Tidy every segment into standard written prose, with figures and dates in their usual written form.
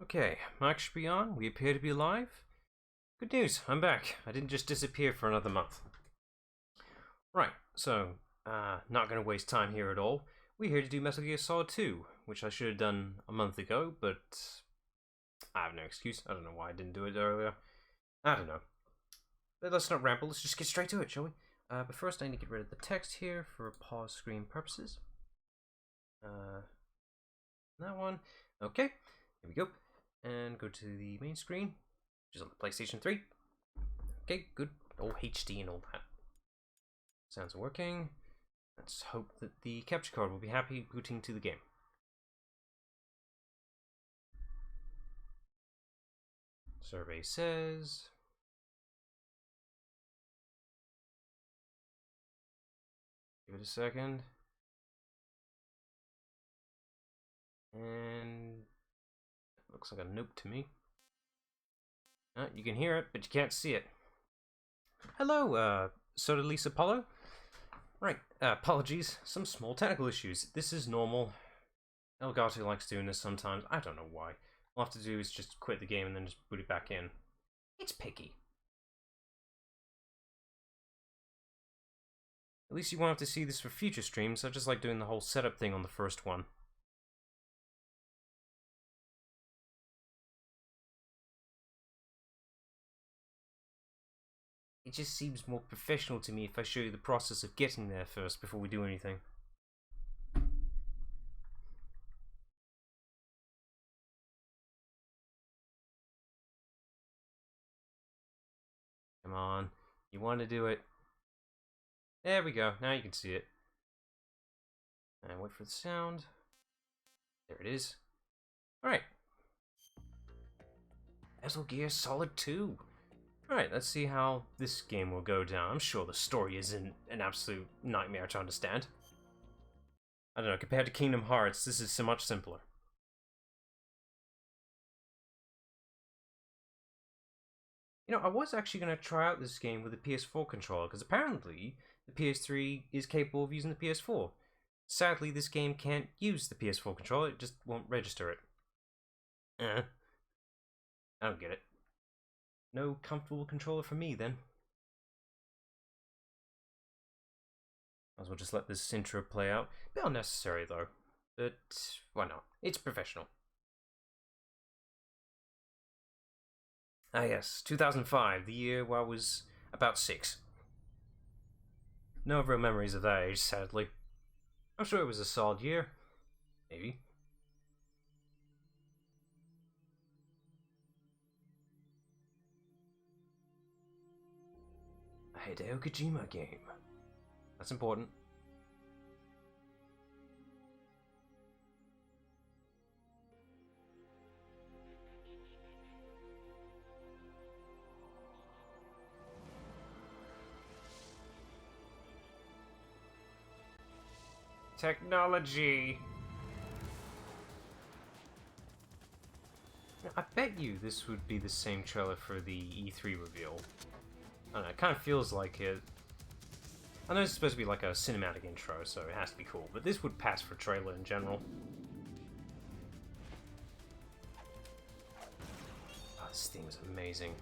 Okay, mic should be on. We appear to be live. Good news, I'm back. I didn't just disappear for another month. Right, so, not gonna waste time here at all. We're here to do Metal Gear Solid 2, which I should have done a month ago, but I have no excuse. I don't know why I didn't do it earlier. I don't know. But let's not ramble, let's just get straight to it, shall we? But first I need to get rid of the text here for pause screen purposes. That one. Okay, here we go. And go to the main screen, which is on the PlayStation 3. Okay, good. All HD and all that. Sounds working. Let's hope that the capture card will be happy booting to the game. Survey says... Give it a second. And... looks like a nope to me. You can hear it, but you can't see it. Hello, Soda Lisa Apollo. Right, apologies. Some small technical issues. This is normal. Elgato likes doing this sometimes. I don't know why. All I have to do is just quit the game and then just boot it back in. It's picky. At least you won't have to see this for future streams. I just like doing the whole setup thing on the first one. It just seems more professional to me if I show you the process of getting there first before we do anything. Come on, you want to do it. There we go, now you can see it. And wait for the sound. There it is. Alright. Metal Gear Solid 2. Alright, let's see how this game will go down. I'm sure the story isn't an absolute nightmare to understand. I don't know, compared to Kingdom Hearts, this is so much simpler. You know, I was actually going to try out this game with the PS4 controller, because apparently the PS3 is capable of using the PS4. Sadly, this game can't use the PS4 controller, it just won't register it. I don't get it. No comfortable controller for me, then. Might as well just let this intro play out. Bit unnecessary, though. But why not? It's professional. Ah yes, 2005, the year where I was about 6. No real memories of that age, sadly. I'm sure it was a solid year. Maybe. A Hideo Kojima game. That's important. Technology! I bet you this would be the same trailer for the E3 reveal. I don't know, it kind of feels like it. I know it's supposed to be like a cinematic intro, so it has to be cool, but this would pass for trailer in general. Oh, this theme is amazing.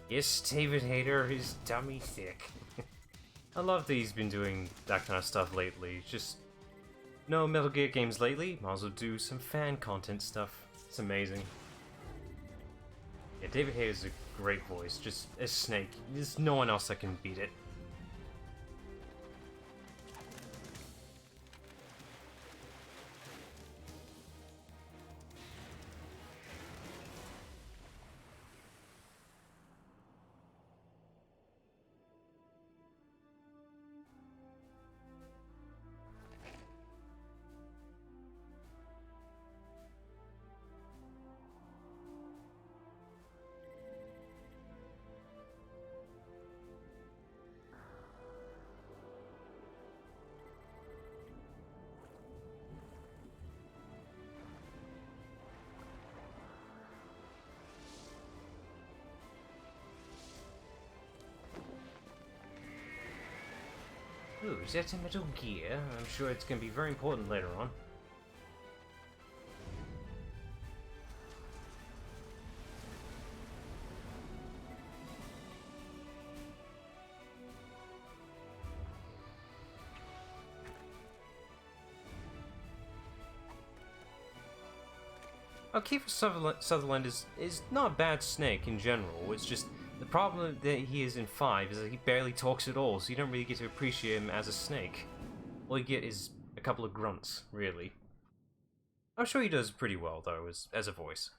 Yes, David Hayter is dummy thick. I love that he's been doing that kind of stuff lately. Just no Metal Gear games lately. Might as well do some fan content stuff. It's amazing. Yeah, David Hayter's a great voice. Just as Snake. There's no one else that can beat it. Ooh, is that a Metal Gear? I'm sure it's going to be very important later on. Kiefer Sutherland is not a bad Snake in general. It's just the problem that he is in 5 is that he barely talks at all, so you don't really get to appreciate him as a Snake. All you get is a couple of grunts, really. I'm sure he does pretty well, though, as a voice.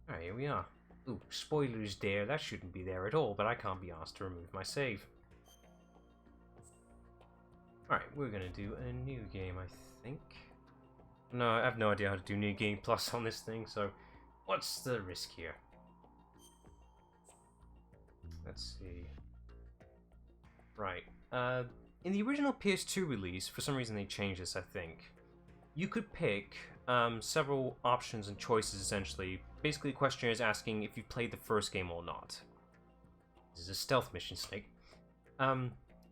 Alright, here we are. Ooh, spoilers there. That shouldn't be there at all, but I can't be asked to remove my save. Alright, we're gonna do a new game, I think. No, I have no idea how to do New Game Plus on this thing, so what's the risk here? Let's see. Right. In the original PS2 release, for some reason they changed this, I think. You could pick several options and choices, essentially. Basically, the questionnaire is asking if you've played the first game or not. This is a stealth mission, Snake.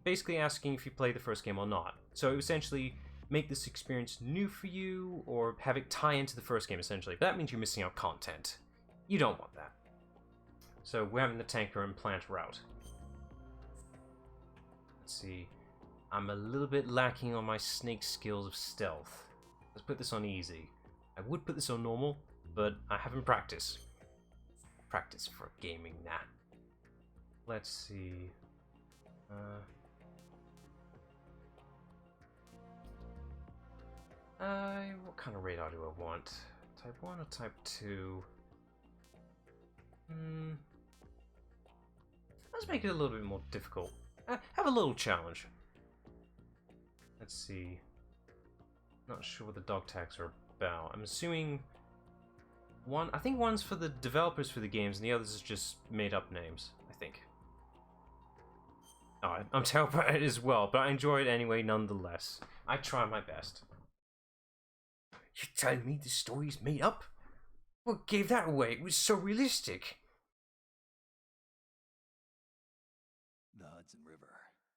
Basically asking if you played the first game or not. So essentially make this experience new for you, or have it tie into the first game, essentially. But that means you're missing out content. You don't want that. So we're having the tanker and plant route. Let's see. I'm a little bit lacking on my Snake skills of stealth. Let's put this on easy. I would put this on normal, but I haven't practiced. Practice for gaming, nah. Let's see. What kind of radar do I want? Type 1 or Type 2? Let's make it a little bit more difficult. Have a little challenge. Let's see. Not sure what the dog tags are about. I'm assuming I think one's for the developers for the games, and the others is just made-up names, I think. Oh, I'm terrible at it as well, but I enjoy it anyway nonetheless. I try my best. You telling me the story's made up? What gave that away? It was so realistic. The Hudson River,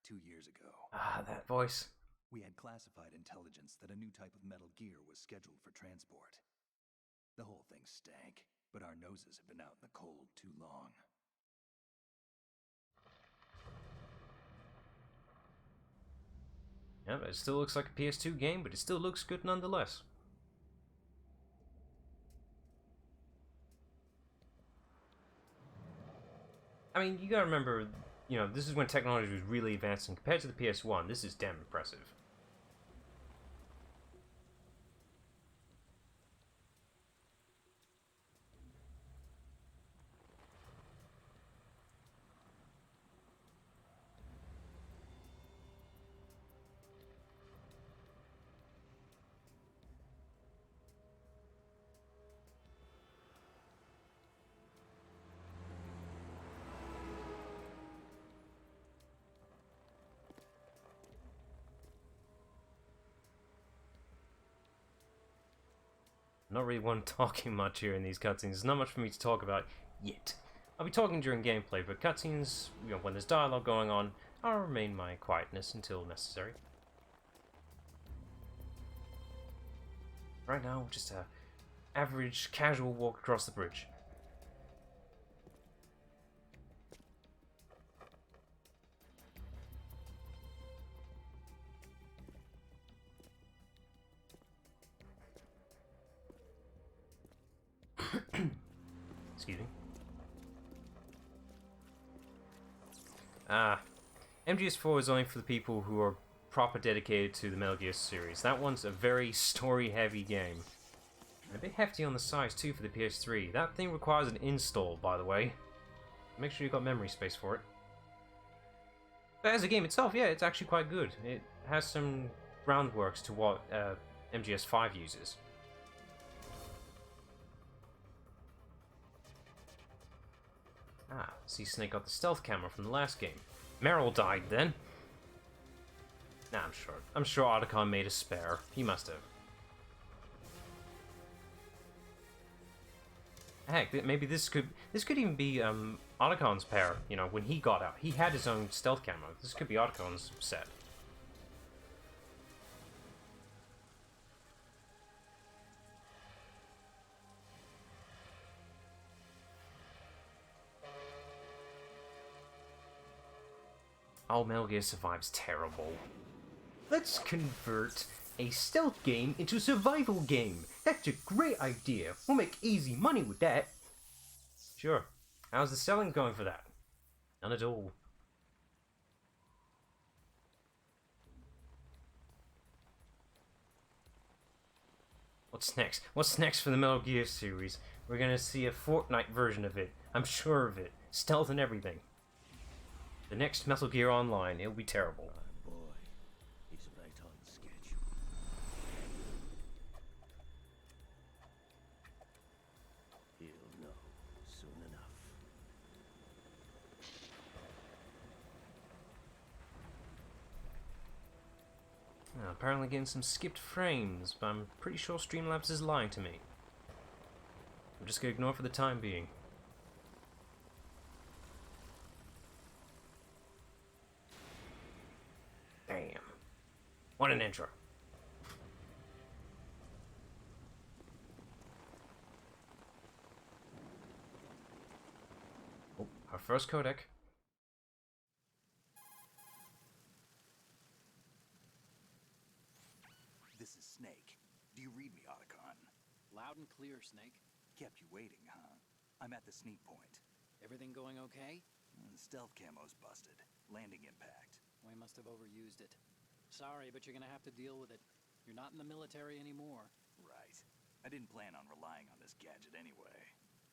2 years ago. Ah, that voice. We had classified intelligence that a new type of Metal Gear was scheduled for transport. The whole thing stank, but our noses have been out in the cold too long. Yeah, it still looks like a PS2 game, but it still looks good nonetheless. I mean, you gotta remember, you know, this is when technology was really advancing. Compared to the PS1, this is damn impressive. Not really one talking much here in these cutscenes. There's not much for me to talk about yet. I'll be talking during gameplay, but cutscenes, you know, when there's dialogue going on, I'll remain my quietness until necessary. Right now, just a average, casual walk across the bridge. Excuse me. MGS4 is only for the people who are proper dedicated to the Metal Gear series. That one's a very story-heavy game. And a bit hefty on the size too for the PS3. That thing requires an install, by the way. Make sure you've got memory space for it. But as a game itself, yeah, it's actually quite good. It has some groundworks to what MGS5 uses. Ah, see, Snake got the stealth camera from the last game. Meryl died then. Nah, I'm sure Otacon made a spare. He must have. Heck, maybe this could even be Otacon's pair. You know, when he got out, he had his own stealth camo. This could be Otacon's set. Oh, Metal Gear Survive's terrible. Let's convert a stealth game into a survival game. That's a great idea. We'll make easy money with that. Sure. How's the selling going for that? None at all. What's next? What's next for the Metal Gear series? We're gonna see a Fortnite version of it. I'm sure of it. Stealth and everything. The next Metal Gear Online, it'll be terrible. My boy, he's right on schedule. He'll know soon enough. Apparently getting some skipped frames, but I'm pretty sure Streamlabs is lying to me. I'm just gonna ignore it for the time being. Damn. What an intro. Oh, our first codec. This is Snake. Do you read me, Otacon? Loud and clear, Snake. Kept you waiting, huh? I'm at the sneak point. Everything going okay? The stealth camo's busted. Landing impact. We must have overused it. Sorry, but you're gonna have to deal with it. You're not in the military anymore. Right. I didn't plan on relying on this gadget anyway.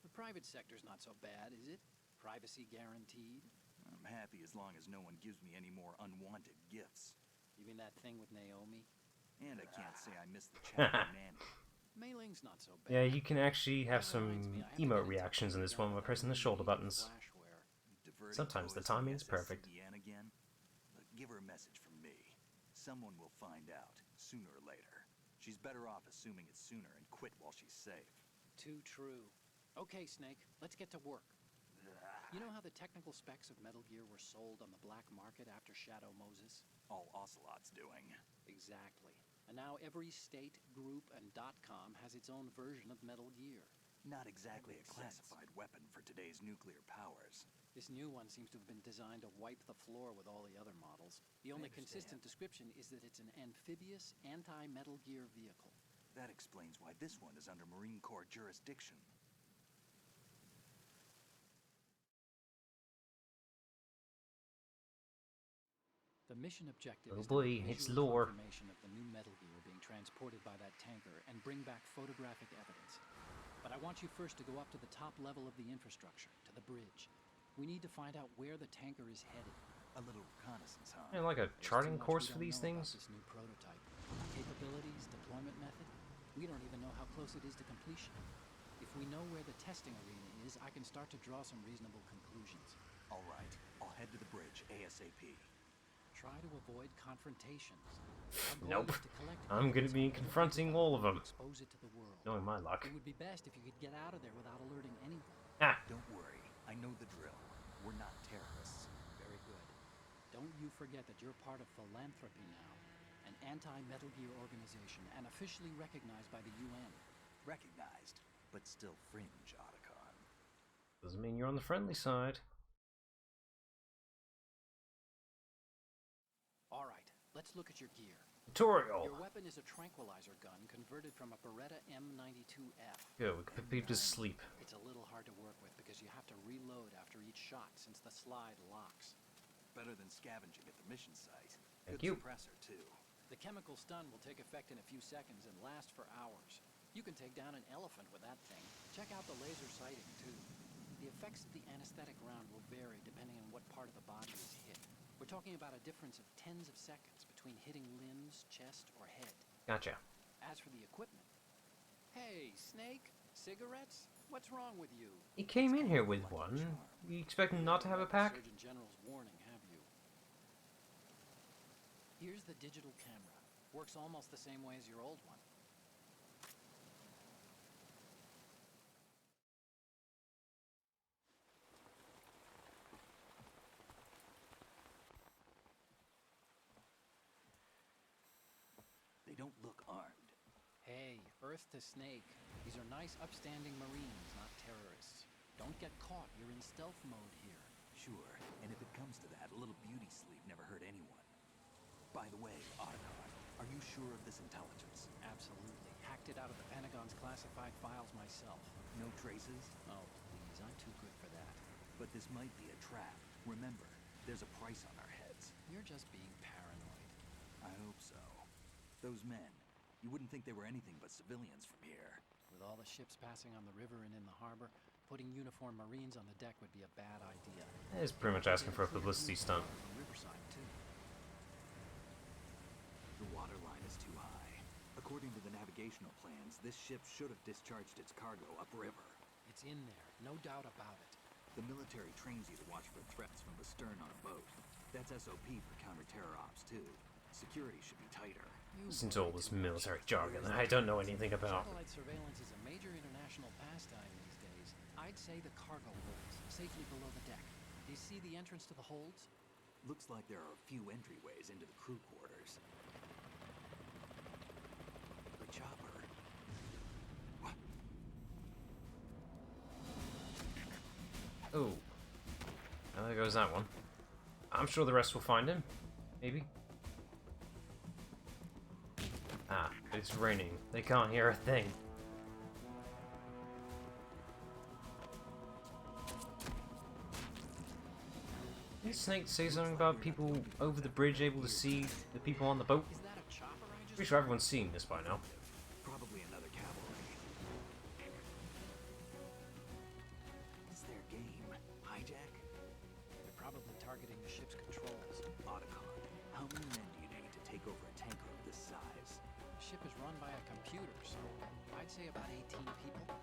The private sector's not so bad, is it? Privacy guaranteed? I'm happy as long as no one gives me any more unwanted gifts. You mean that thing with Naomi? And I can't say I miss the chat with Nanny. Mei Ling's not so bad. Yeah, you can actually have That reminds some me, I have to emote get in touch reactions in with this the one guy by pressing the who shoulder made buttons. flashware. Diverting Sometimes the toys from timing's SS perfect. Yan again? Look, give her a message from me. Someone will find out, sooner or later. She's better off assuming it's sooner and quit while she's safe. Too true. Okay, Snake, let's get to work. You know how the technical specs of Metal Gear were sold on the black market after Shadow Moses? All Ocelot's doing. Exactly. And now every state, group, and .com has its own version of Metal Gear. Not exactly a classified weapon for today's nuclear powers. This new one seems to have been designed to wipe the floor with all the other models. The only consistent description is that it's an amphibious, anti-Metal Gear vehicle. That explains why this one is under Marine Corps jurisdiction. The mission objective Oh is boy, to make it's visual lore. confirmation of the new Metal Gear being transported by that tanker and bring back photographic evidence. But I want you first to go up to the top level of the infrastructure, to the bridge. We need to find out where the tanker is headed. A little reconnaissance, huh? Yeah, like a There's charting too much course we for don't these know about things? This new prototype. Capabilities, deployment method. We don't even know how close it is to completion. If we know where the testing arena is, I can start to draw some reasonable conclusions. All right, I'll head to the bridge ASAP. Try to avoid confrontations. Nope. I'm gonna be confronting all of them. Expose it to the world. Knowing my luck. It would be best if you could get out of there without alerting anyone. Ah! Don't worry, I know the drill. We're not terrorists. Very good. Don't you forget that you're part of Philanthropy now, an anti-Metal Gear organization and officially recognized by the UN. Recognized, but still fringe, Otacon. Doesn't mean you're on the friendly side. All right, let's look at your gear. Tutorial! Your weapon is a tranquilizer gun converted from a Beretta M92F. Good, we can put people to sleep. It's a little hard to work with because you have to reload after each shot since the slide locks. Better than scavenging at the mission site. Thank Good you. suppressor, too. The chemical stun will take effect in a few seconds and last for hours. You can take down an elephant with that thing. Check out the laser sighting, too. The effects of the anesthetic round will vary depending on what part of the body is hit. We're talking about a difference of tens of seconds between hitting limbs, chest, or head. Gotcha. As for the equipment... Hey, Snake? Cigarettes? What's wrong with you? He came in here with one. You expect him not to have a pack? Surgeon General's warning, have you? Here's the digital camera. Works almost the same way as your old one. don't look armed. Hey, Earth to Snake. These are nice, upstanding Marines, not terrorists. Don't get caught. You're in stealth mode here. Sure, and if it comes to that, a little beauty sleep never hurt anyone. By the way, Otacon, are you sure of this intelligence? Absolutely. Hacked it out of the Pentagon's classified files myself. No traces? Oh, please. I'm too good for that. But this might be a trap. Remember, there's a price on our heads. You're just being paranoid. I hope so. Those men, you wouldn't think they were anything but civilians from here. With all the ships passing on the river and in the harbor, putting uniformed Marines on the deck would be a bad idea. It's pretty much asking for a publicity stunt. From Riverside, too. The water line is too high. According to the navigational plans, this ship should have discharged its cargo upriver. It's in there, no doubt about it. The military trains you to watch for threats from the stern on a boat. That's SOP for counter-terror ops, too. Security should be tighter. Listen to all this military jargon that I don't know anything about. Satellite surveillance is a major international pastime these days. I'd say the cargo holds, safely below the deck. Do you see the entrance to the holds? Looks like there are a few entryways into the crew quarters. The chopper. What? Oh. Now there goes that one. I'm sure the rest will find him. Maybe. Ah, it's raining. They can't hear a thing. Did Snake say something about people over the bridge able to see the people on the boat? Is that a chopper I just... Pretty sure everyone's seen this by now. Probably another cavalry. What's their game? Hijack? They're probably targeting the ship's controls. Otacon, how many men do you need to take over a tanker of this size? The ship is run by a computer, so I'd say about 18 people.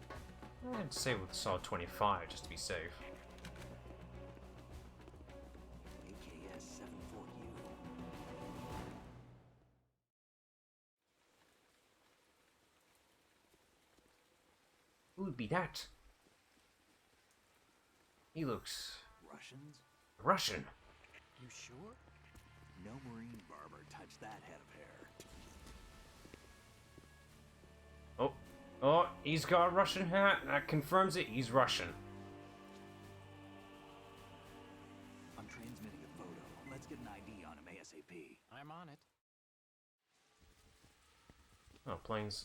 I'd say with a solid 25 just to be safe. AKS 74U. Who would be that? He looks Russians? Russian. You sure? No Marine barber touched that head of hair. Oh, oh, he's got a Russian hat. That confirms it. He's Russian. I'm transmitting a photo. Let's get an ID on him ASAP. I'm on it. Oh,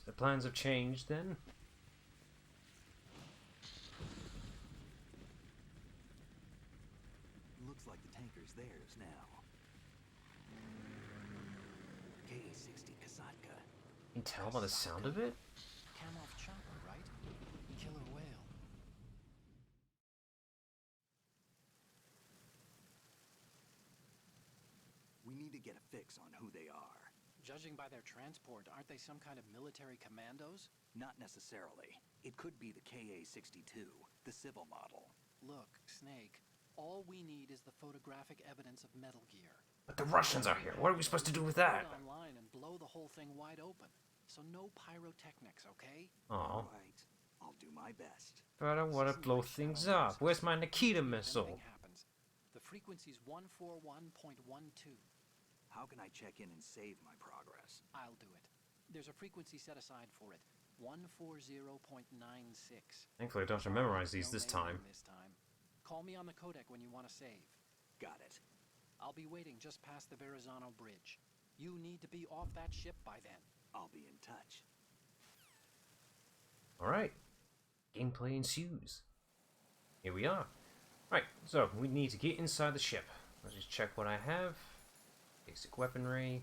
the plans have changed then. Looks like the tanker's theirs now. Ka-60 Kasatka. You can tell by the sound of it. Kamov chopper, right? Killer whale. We need to get a fix on who they are. Judging by their transport, aren't they some kind of military commandos? Not necessarily. It could be the Ka-62, the civil model. Look, Snake, all we need is the photographic evidence of Metal Gear. But the Russians are here. What are we supposed to do with that? Put it online and blow the whole thing wide open. So no pyrotechnics, okay? Oh, Right. I'll do my best. but I don't want to blow things up. Where's my Nikita If missile? anything happens, the frequency's 141.12. How can I check in and save my progress? I'll do it. There's a frequency set aside for it. 140.96. Thankfully, I don't have to memorize these this time. This time. Call me on the codec when you want to save. Got it. I'll be waiting just past the Verrazano Bridge. You need to be off that ship by then. I'll be in touch. Alright. Gameplay ensues. Here we are. Right, so we need to get inside the ship. Let's just check what I have. Basic weaponry.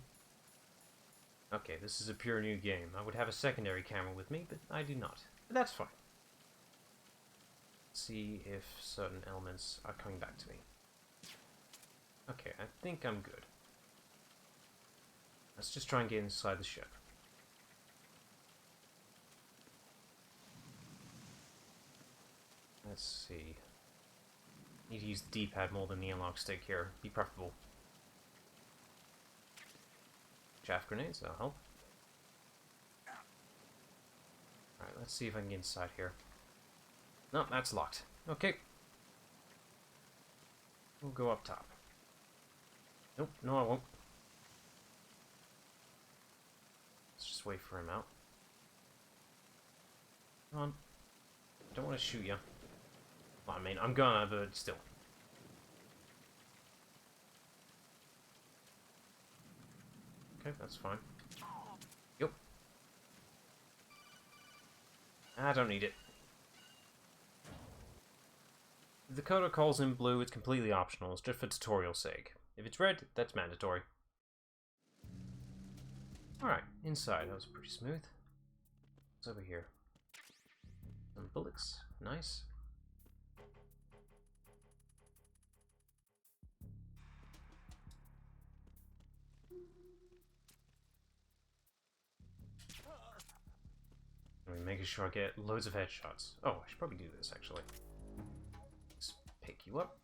Okay, this is a pure new game. I would have a secondary camera with me, but I do not. But that's fine. Let's see if certain elements are coming back to me. Okay, I think I'm good. Let's just try and get inside the ship. Let's see. Need to use the D-pad more than the analog stick here. Be preferable. Chaff grenades, that'll help. Alright, let's see if I can get inside here. No, that's locked. Okay. We'll go up top. Nope, no I won't. Let's Let's wait for him out. Come on. I don't want to shoot you. Well, I mean, I'm gonna, but still. Okay, that's fine. Yep. I don't need it. If the coder calls in blue, it's completely optional. It's just for tutorial's sake. If it's red, that's mandatory. Alright, inside. That was pretty smooth. What's over here? Some bullets. Nice. I'm making sure I get loads of headshots. Oh, I should probably do this, actually. Let's pick you up.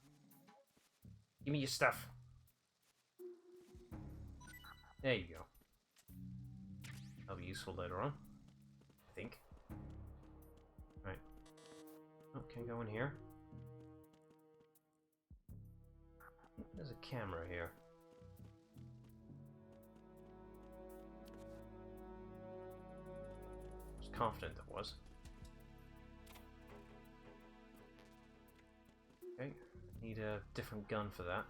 Give me your stuff. There you go. That'll be useful later on, I think. Right. Oh, can I go in here? There's a camera here. I was confident there was. Okay, need a different gun for that.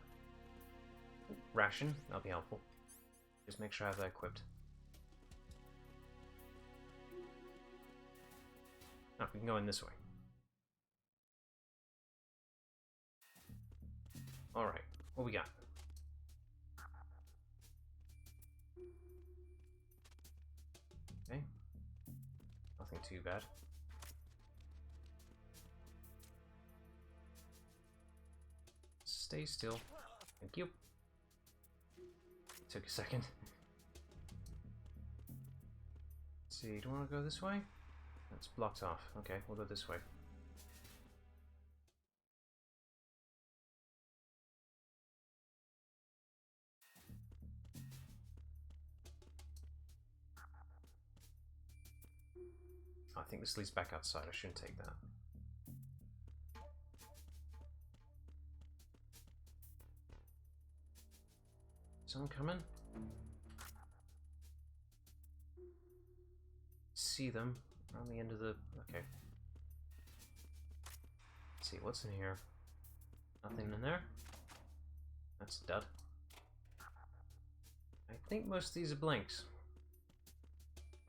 Ration, that'll be helpful. Just make sure I have that equipped. Oh, we can go in this way. Alright, what we got? Okay. Nothing too bad. Stay still. Thank you. Took a second. Let's see, do I want to go this way? That's blocked off. Okay, we'll go this way. I think this leads back outside. I shouldn't take that. Someone coming? See them around the end of the... Okay. Let's see, what's in here? Nothing in there? That's a dud. I think most of these are blanks.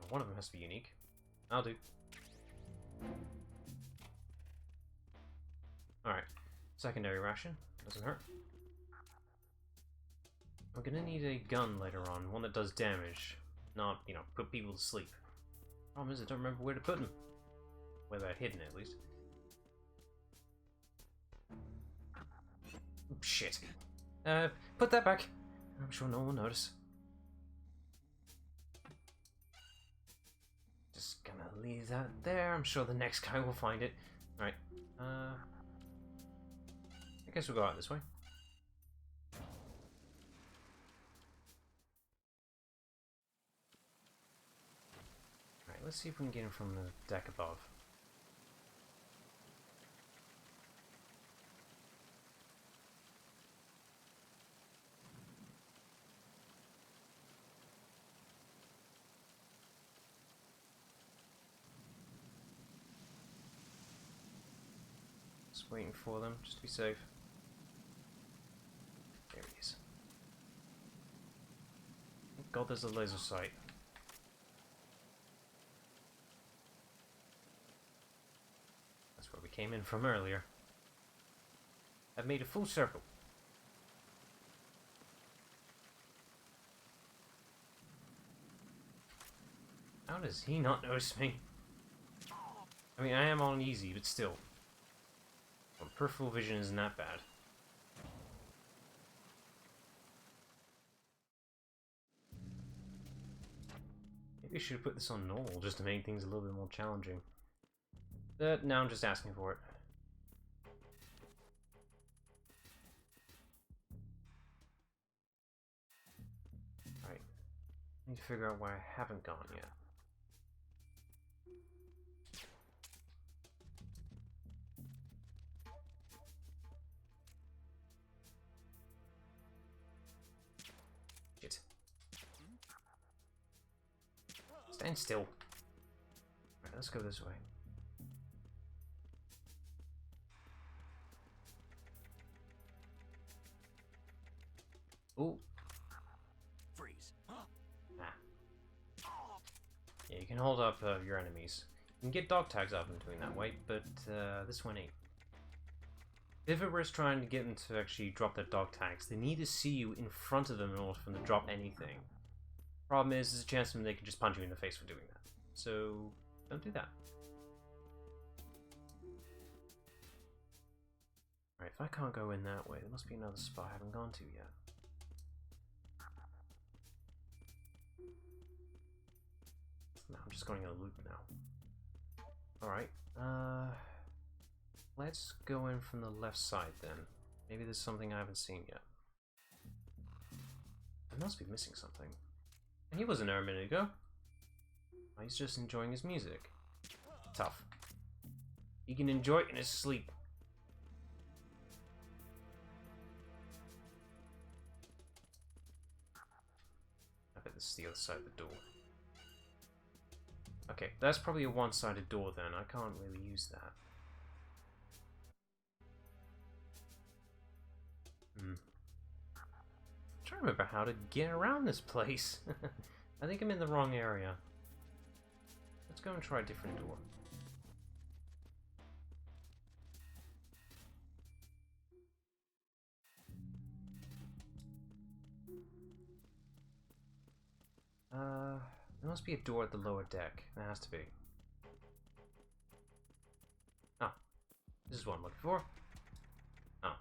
One of them has to be unique. I'll do. Alright. Secondary ration. Doesn't hurt. I'm gonna need a gun later on. One that does damage. Not, you know, put people to sleep. Problem is, I don't remember where to put them. Where they're hidden, at least. Oops, shit. Put that back. I'm sure no one will notice. Just gonna leave that there. I'm sure the next guy will find it. Alright. I guess we'll go out this way. Alright, let's see if we can get in from the deck above. Just waiting for them, just to be safe. There he is. Thank God there's a laser sight. That's where we came in from earlier. I've made a full circle. How does he not notice me? I mean, I am on easy, but still. Well, peripheral vision isn't that bad. Maybe I should have put this on normal just to make things a little bit more challenging. But now I'm just asking for it. Alright. Need to figure out where I haven't gone yet. Stand still. Alright, let's go this way. Ooh. Freeze. Ah. Yeah, you can hold up your enemies. You can get dog tags out of them doing that way, but this one ain't. If it was trying to get them to actually drop their dog tags, they need to see you in front of them in order for them to drop anything. Problem is, there's a chance that they can just punch you in the face for doing that. So, don't do that. Alright, if I can't go in that way, there must be another spot I haven't gone to yet. No, I'm just going in a loop now. Alright, let's go in from the left side then. Maybe there's something I haven't seen yet. I must be missing something. And he wasn't there a minute ago. Oh, he's just enjoying his music. Tough. He can enjoy it in his sleep. I bet this is the other side of the door. Okay, that's probably a one-sided door then. I can't really use that. I'm trying to remember how to get around this place. I think I'm in the wrong area. Let's go and try a different door. There must be a door at the lower deck. There has to be. Oh, this is what I'm looking for. Oh.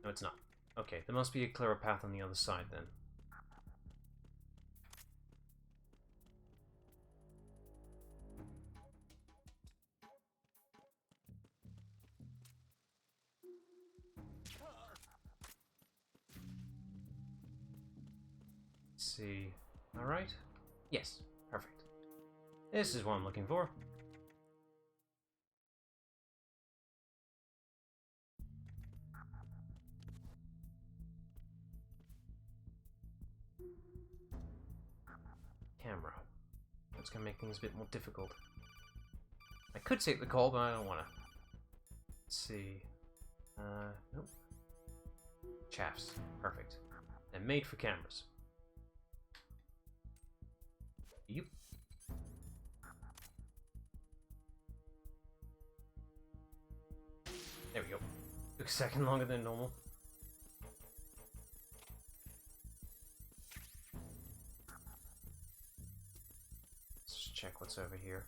No, it's not. Okay, there must be a clearer path on the other side then. Let's see. Alright? Yes, perfect. This is what I'm looking for. Camera. That's gonna make things a bit more difficult. I could take the call, but I don't wanna. Let's see. Nope. Chaffs. Perfect. And made for cameras. Yep. There we go. Took a second longer than normal. Let's just check what's over here.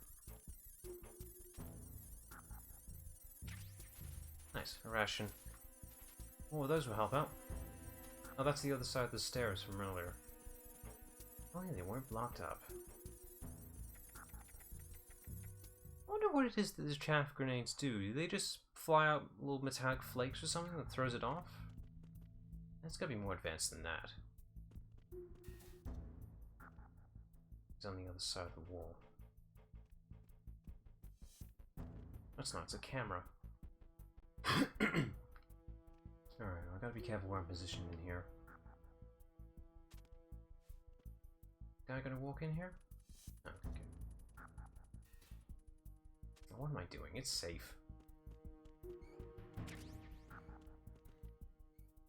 Nice, a ration. Oh, those will help out. Oh, that's the other side of the stairs from earlier. Oh yeah, they weren't blocked up. I wonder what it is that these chaff grenades do. Do they just fly out little metallic flakes or something that throws it off? It's gotta be more advanced than that. It's on the other side of the wall. That's not, it's a camera. Alright, I gotta be careful where I'm positioned in here. Guy gonna walk in here? Oh, okay. What am I doing? It's safe.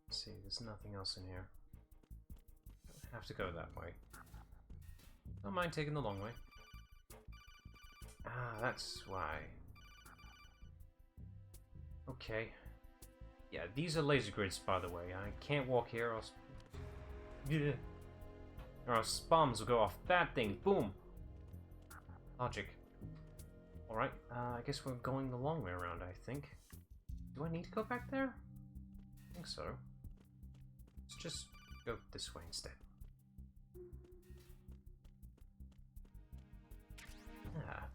Let's see, there's nothing else in here. Don't have to go that way. Don't mind taking the long way. Ah, that's why. Okay. Yeah, these are laser grids, by the way. I can't walk here, or else... Yeah. Or else bombs will go off that thing. Boom! Logic. Alright, I guess we're going the long way around, I think. Do I need to go back there? I think so. Let's just go this way instead. Ah.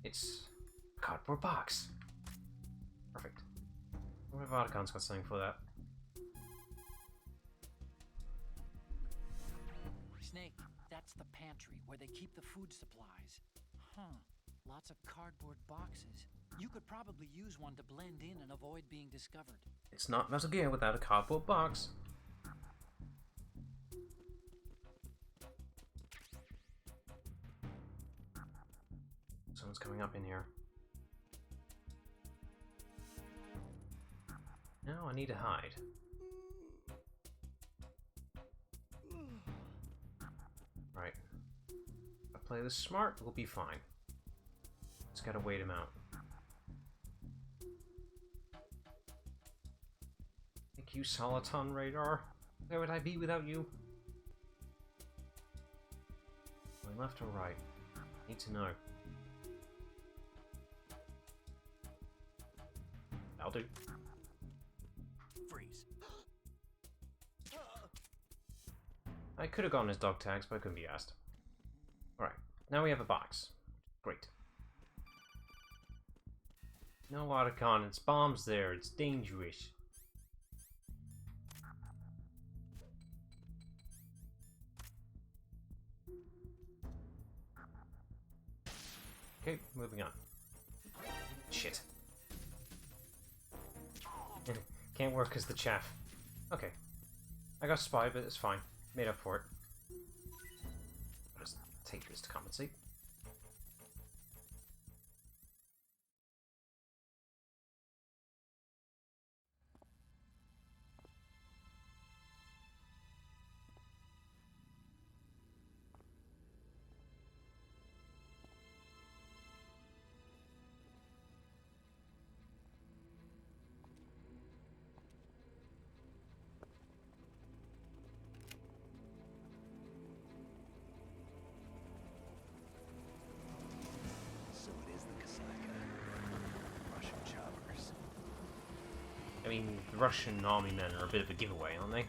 It's a cardboard box. Perfect. I wonder if Archon's got something for that. Snake, that's the pantry where they keep the food supplies. Huh. Lots of cardboard boxes. You could probably use one to blend in and avoid being discovered. It's not Metal Gear without a cardboard box. Someone's coming up in here. No, I need to hide. Right. If I play this smart, we'll be fine. Just gotta wait him out. Thank you, Soliton Radar. Where would I be without you? Going left or right? Need to know. I'll do. Freeze. I could have gone as dog tags, but I couldn't be asked. Alright, now we have a box. Great. No Otacon, it's bombs there, it's dangerous. Okay, moving on. Shit. Can't work as the chaff. Okay. I got spy, but it's fine. Made up for it. I'll just take this to compensate. So it is the Kasaka. Russian choppers. I mean, the Russian army men are a bit of a giveaway, aren't they?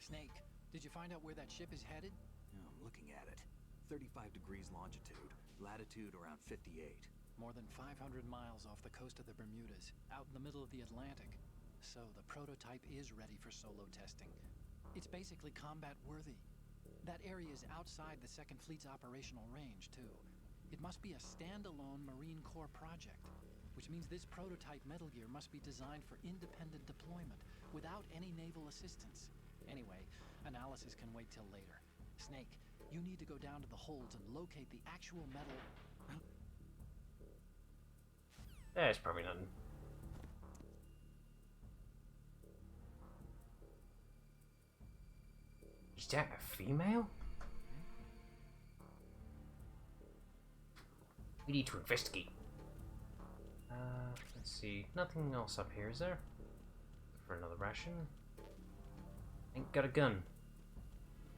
Snake, did you find out where that ship is headed? Yeah, I'm looking at it. 35 degrees longitude, latitude around 58. More than 500 miles off the coast of the Bermudas, out in the middle of the Atlantic. So the prototype is ready for solo testing. It's basically combat worthy. That area is outside the Second Fleet's operational range, too. It must be a standalone Marine Corps project, which means this prototype Metal Gear must be designed for independent deployment, without any naval assistance. Anyway, analysis can wait till later. Snake, you need to go down to the holds and locate the actual metal... It's probably nothing. Is that a female? We need to investigate. Let's see. Nothing else up here, is there? For another ration? Ain't got a gun.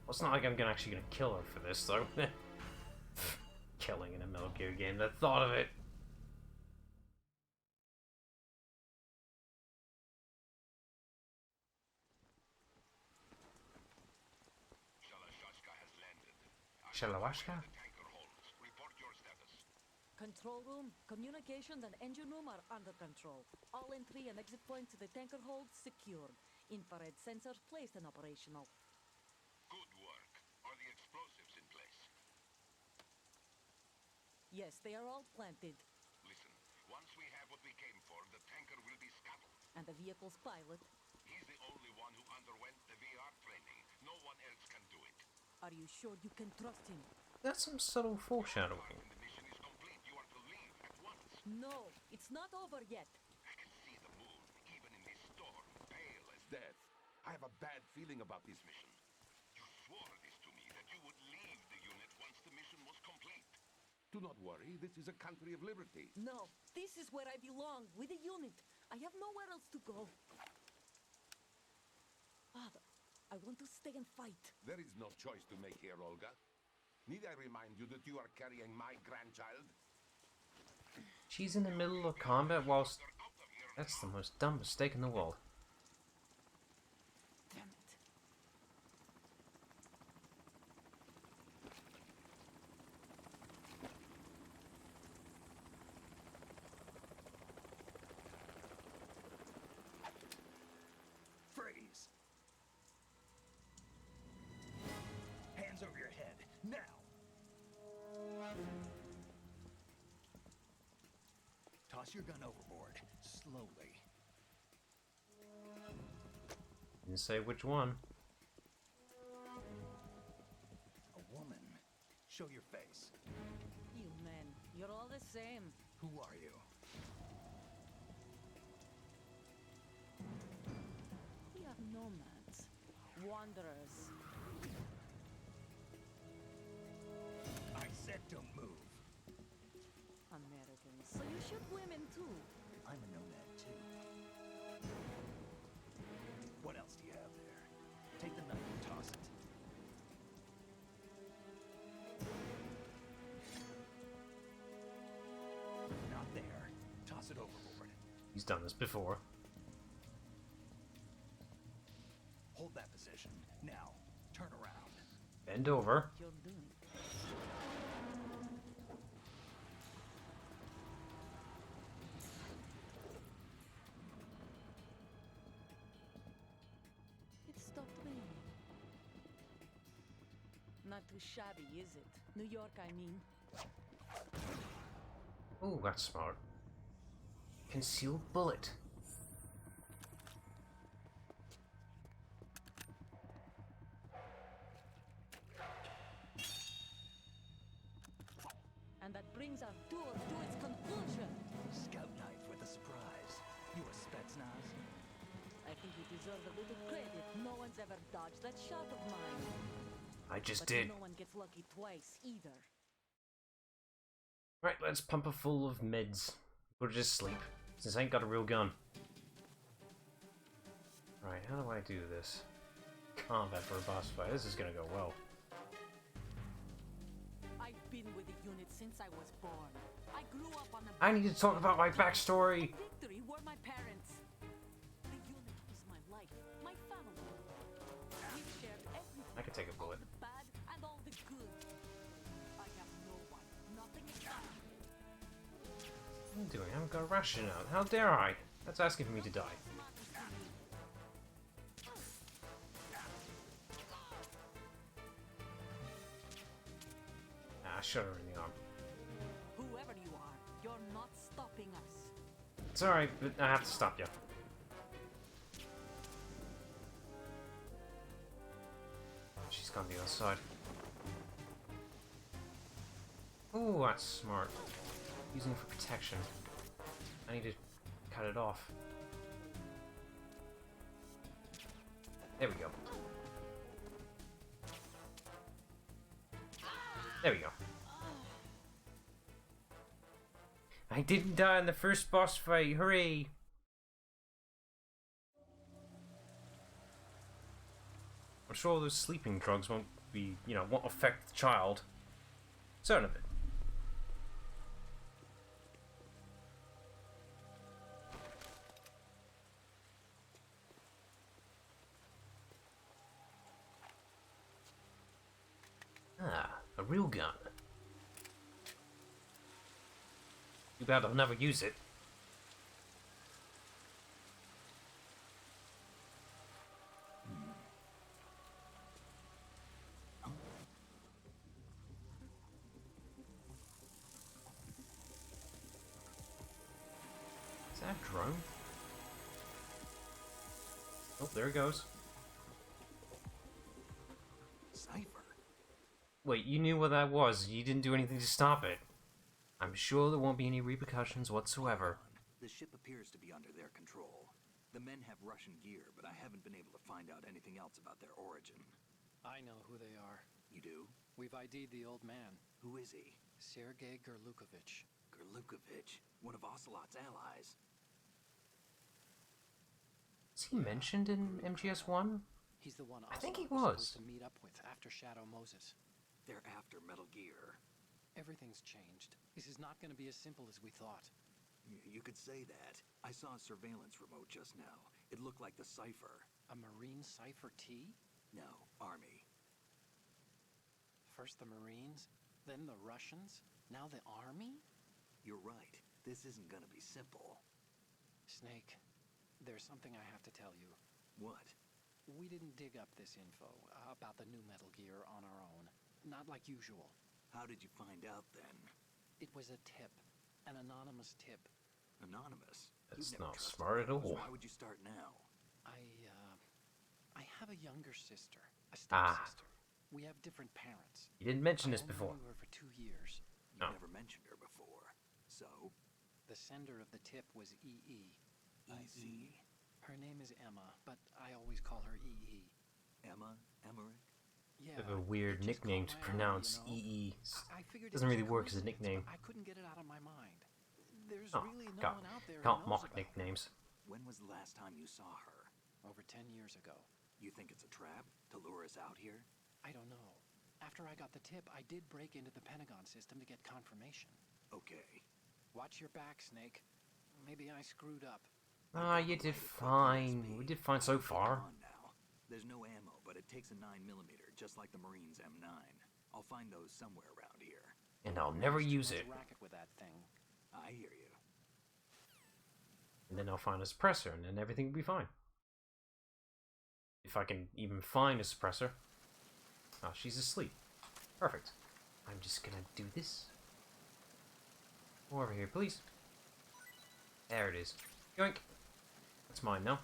Well, it's not like I'm actually gonna kill her for this, though. Killing in a Metal Gear game, the thought of it. Shalawashka? Control room, communications and engine room are under control. All entry and exit points to the tanker hold secured. Infrared sensors placed and operational. Good work. Are the explosives in place? Yes, they are all planted. Listen, once we have what we came for, the tanker will be scuttled. And the vehicle's pilot. He's the only one who underwent the VR training. No one else can do it. Are you sure you can trust him? That's some subtle foreshadowing. When the mission is complete, you are to leave at once. No, it's not over yet. I can see the moon, even in this storm, pale as death. I I have a bad feeling about this mission. You swore this to me, that you would leave the unit once the mission was complete. Do not worry, this is a country of liberty. No, this is where I belong, with the unit. I have nowhere else to go. Father, I want to stay and fight. There is no choice to make here, Olga. Need I remind you that you are carrying my grandchild? She's in the middle of combat whilst... That's the most dumb mistake in the world. Damn it. Freeze! Hands over your head, now! Toss your gun overboard, slowly. Didn't say which one. A woman. Show your face. You men, you're all the same. Who are you? We are nomads, wanderers. I said don't move. Americans, so you shoot women too. I'm a nomad too. What else do you have there? Take the knife and toss it. Not there. Toss it overboard. He's done this before. Hold that position. Now, turn around. Bend over. You're doing. It stopped raining. Not too shabby, is it? New York, I mean. Oh, that's smart. Concealed bullet. And that brings our tour to its conclusion. Scout knife with a surprise. You a Spetsnaz? I think you deserve a little credit. No one's ever dodged that shot of mine. I just But did. no one gets lucky twice either. Right, let's pump her full of meds. Put her to sleep, since I ain't got a real gun. Right, how do I do this? Combat for a boss fight. This is gonna go well. I've been with the unit since I was born. I grew up on the I need to talk about my backstory! victory were my parents. The unit is my life, my family. We shared everything. I could take a bullet. All the bad and all the good. I have no one, nothing except What am I doing? I haven't got a ration out. How dare I? That's asking for me to die. Ah, shot her in the arm. Whoever you are, you're not stopping us. It's alright, but I have to stop you. She's gone the other side. Ooh, that's smart. Using it for protection. I need to cut it off. There we go. There we go. I didn't die in the first boss fight. Hooray! I'm sure those sleeping drugs won't be, won't affect the child. Certain of it. Ah, a real gun. Too bad I'll never use it. Is that a drone? Oh, there it goes. Cypher. Wait, you knew what that was. You didn't do anything to stop it. I'm sure there won't be any repercussions whatsoever. The ship appears to be under their control. The men have Russian gear, but I haven't been able to find out anything else about their origin. I know who they are. You do? We've ID'd the old man. Who is he? Sergei Gerlukovich. Gerlukovich, one of Ocelot's allies. Is he mentioned in MGS1? He's the one I think he Ocelot was. supposed to meet up with after Shadow Moses. They're after Metal Gear. Everything's changed. This is not going to be as simple as we thought. You could say that. I saw a surveillance remote just now. It looked like the Cypher. A Marine Cypher T? No, Army. First the Marines, then the Russians, now the Army? You're right. This isn't gonna be simple. Snake, there's something I have to tell you. What? We didn't dig up this info about the new Metal Gear on our own. Not like usual. How did you find out then? It was a tip. An anonymous tip. Anonymous? That's You've never not trusted smart at those. all. Why would you start now? I have a younger sister. A stepsister. We have different parents. You didn't mention this I only before. knew her for 2 years. You No. never mentioned her before. So? The sender of the tip was EE. I see. Her name is Emma, but I always call her EE. Emma? Emmerich? Yeah. Bit of a weird it just nickname caught to my eye, pronounce. you know? EE I figured doesn't it was really work as a coincidence, nickname. but I couldn't get it out of my mind. There's Oh, really no can't, one out there who can't knows mock about her. nicknames. When was the last time you saw her? Over 10 years ago. You think it's a trap? To lure us out here? I don't know. After I got the tip, I did break into the Pentagon system to get confirmation. Okay. Watch your back, Snake. Maybe I screwed up. Ah, you did fine. We did fine so far. Come on now. There's no ammo, but it takes a 9mm, just like the Marines' M9. I'll find those somewhere around here. And I'll never There's too use much it. racket with that thing. I hear you. And then I'll find a suppressor, and then everything will be fine. If I can even find a suppressor. Oh, she's asleep. Perfect. I'm just gonna do this. Come over here, please. There it is. Yoink. That's mine now.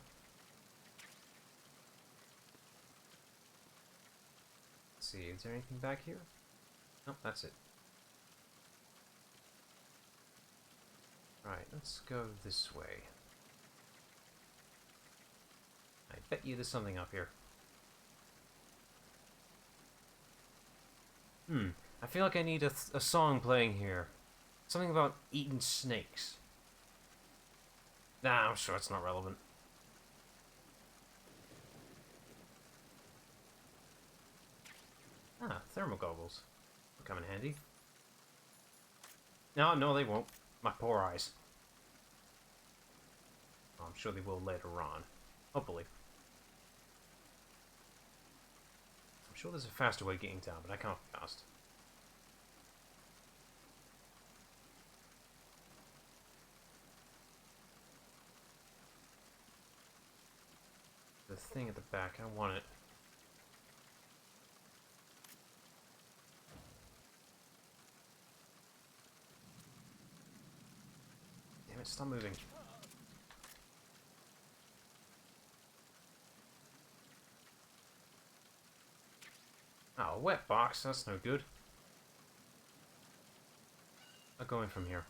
Let's see, is there anything back here? No, that's it. Right, let's go this way. I bet you there's something up here. I feel like I need a song playing here. Something about eating snakes. Nah, I'm sure it's not relevant. Ah, thermal goggles. Will come in handy. No, they won't. My poor eyes. Oh, I'm sure they will later on. Hopefully. I'm sure there's a faster way getting down, but I can't be fast. The thing at the back, I want it. Damn it, stop moving. Oh, a wet box, that's no good. I'll go in from here.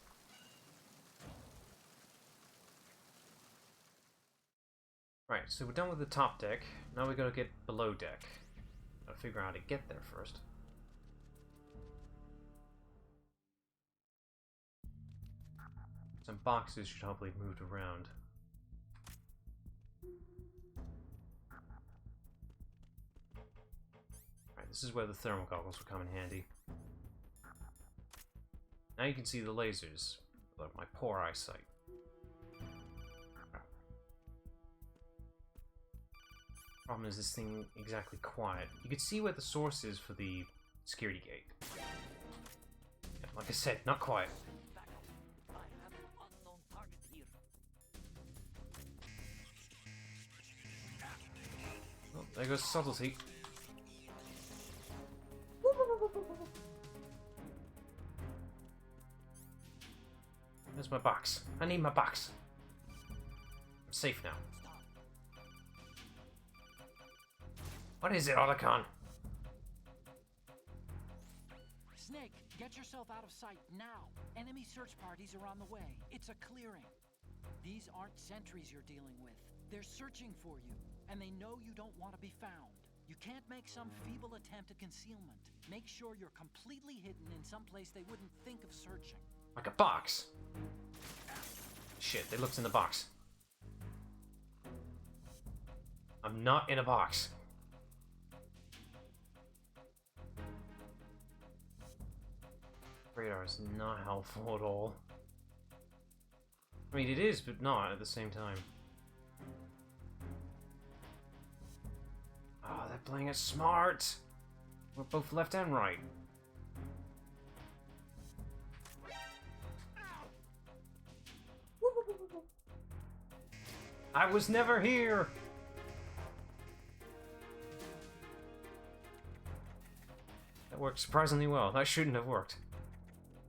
Right, so we're done with the top deck. Now we gotta get below deck. Gotta figure out how to get there first. Some boxes should hopefully be moved around. Right, this is where the thermal goggles will come in handy. Now you can see the lasers. Look, my poor eyesight. Problem is this thing exactly quiet. You can see where the source is for the security gate. Yeah, like I said, not quiet. I have an unknown target here. Oh, there goes subtlety. There's my box. I need my box. I'm safe now. What is it, Otacon? Snake, get yourself out of sight now. Enemy search parties are on the way. It's a clearing. These aren't sentries you're dealing with. They're searching for you, and they know you don't want to be found. You can't make some feeble attempt at concealment. Make sure you're completely hidden in some place they wouldn't think of searching. Like a box. Shit, they looked in the box. I'm not in a box. Radar is not helpful at all. I mean, it is, but not at the same time. Oh, they're playing it smart. We're both left and right. I was never here. That worked surprisingly well. That shouldn't have worked.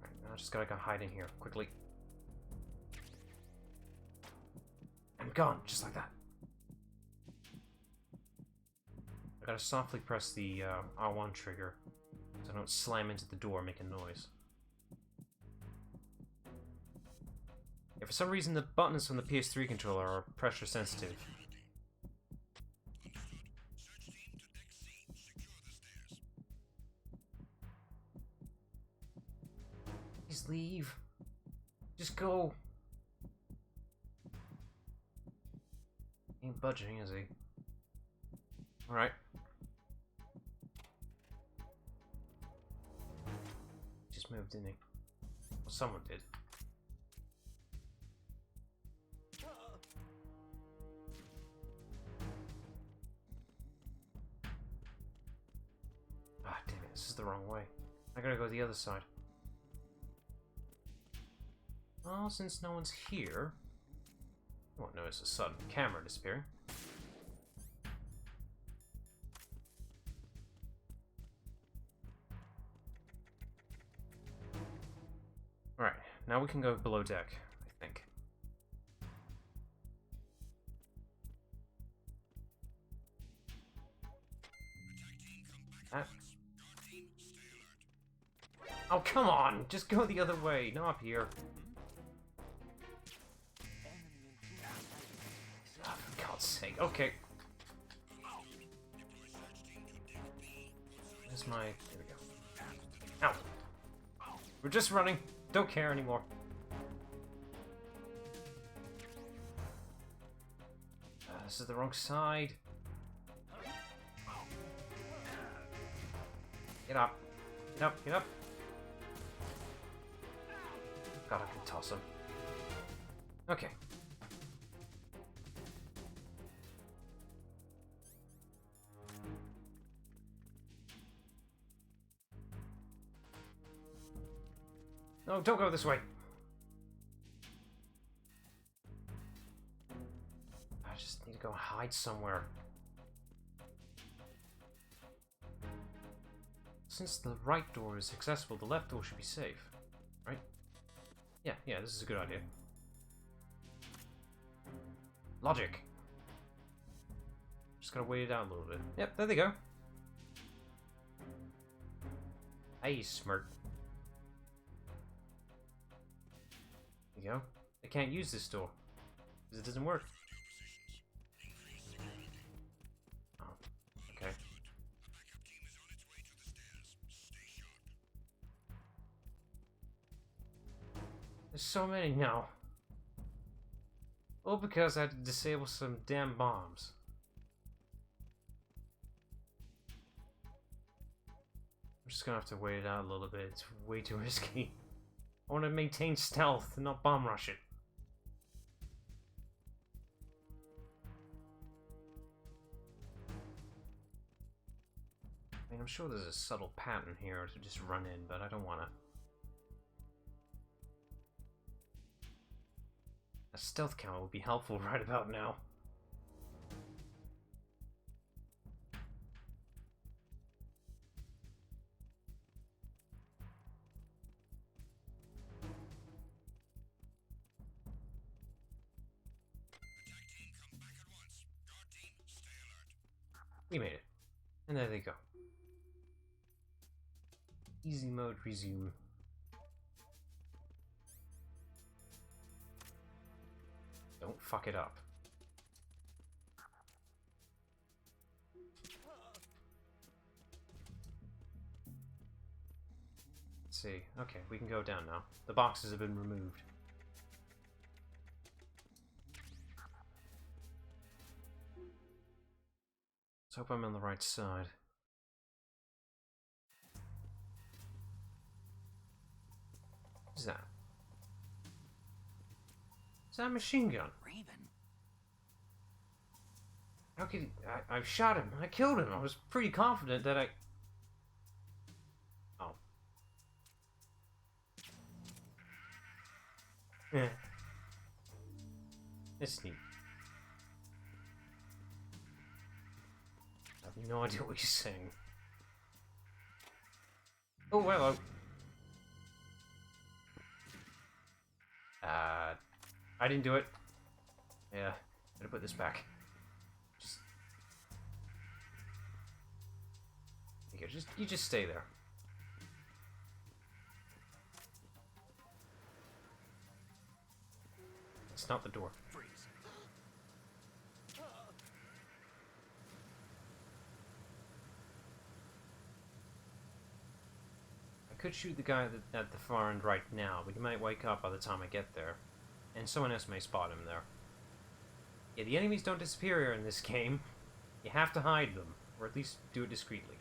Right, now I just gotta go hide in here quickly. I'm gone, just like that. I gotta softly press the R1 trigger so I don't slam into the door making noise. Yeah, for some reason the buttons from the PS3 controller are pressure sensitive. Please leave. Just go. Ain't budging, is he? Alright. Just moved, didn't he? Well, someone did. Ah, damn it, this is the wrong way. I gotta go the other side. Well, since no one's here, I won't notice a sudden camera disappearing. Alright, now we can go below deck, I think. Oh, come on! Just go the other way, not up here. Oh, for God's sake. Okay. Where's my... There we go. Ow! We're just running. Don't care anymore. This is the wrong side. Get up. Get up, get up. God, I can toss him. Okay. No, don't go this way. I just need to go hide somewhere. Since the right door is accessible, the left door should be safe, right? Yeah, this is a good idea. Logic. Just gotta wait it out a little bit. Yep, there they go. Hey, smirk. There you go. I can't use this door because it doesn't work. Oh, okay. There's so many now. All because I had to disable some damn bombs. I'm just gonna have to wait it out a little bit. It's way too risky. I want to maintain stealth and not bomb rush it. I mean, I'm sure there's a subtle pattern here to just run in, but I don't want to. A stealth count would be helpful right about now. We made it. And there they go. Easy mode resume. Don't fuck it up. Let's see. Okay, we can go down now. The boxes have been removed. Let's hope I'm on the right side. What is that? Is that a machine gun? Raven. How could he... I shot him. I killed him. I was pretty confident that I... Oh. Yeah. It's neat. I have no idea what he's saying. Oh, hello. I didn't do it. Yeah, gotta put this back. You just stay there. It's not the door. Freeze. I could shoot the guy at the far end right now, but he might wake up by the time I get there. And someone else may spot him there. Yeah, the enemies don't disappear in this game. You have to hide them, or at least do it discreetly.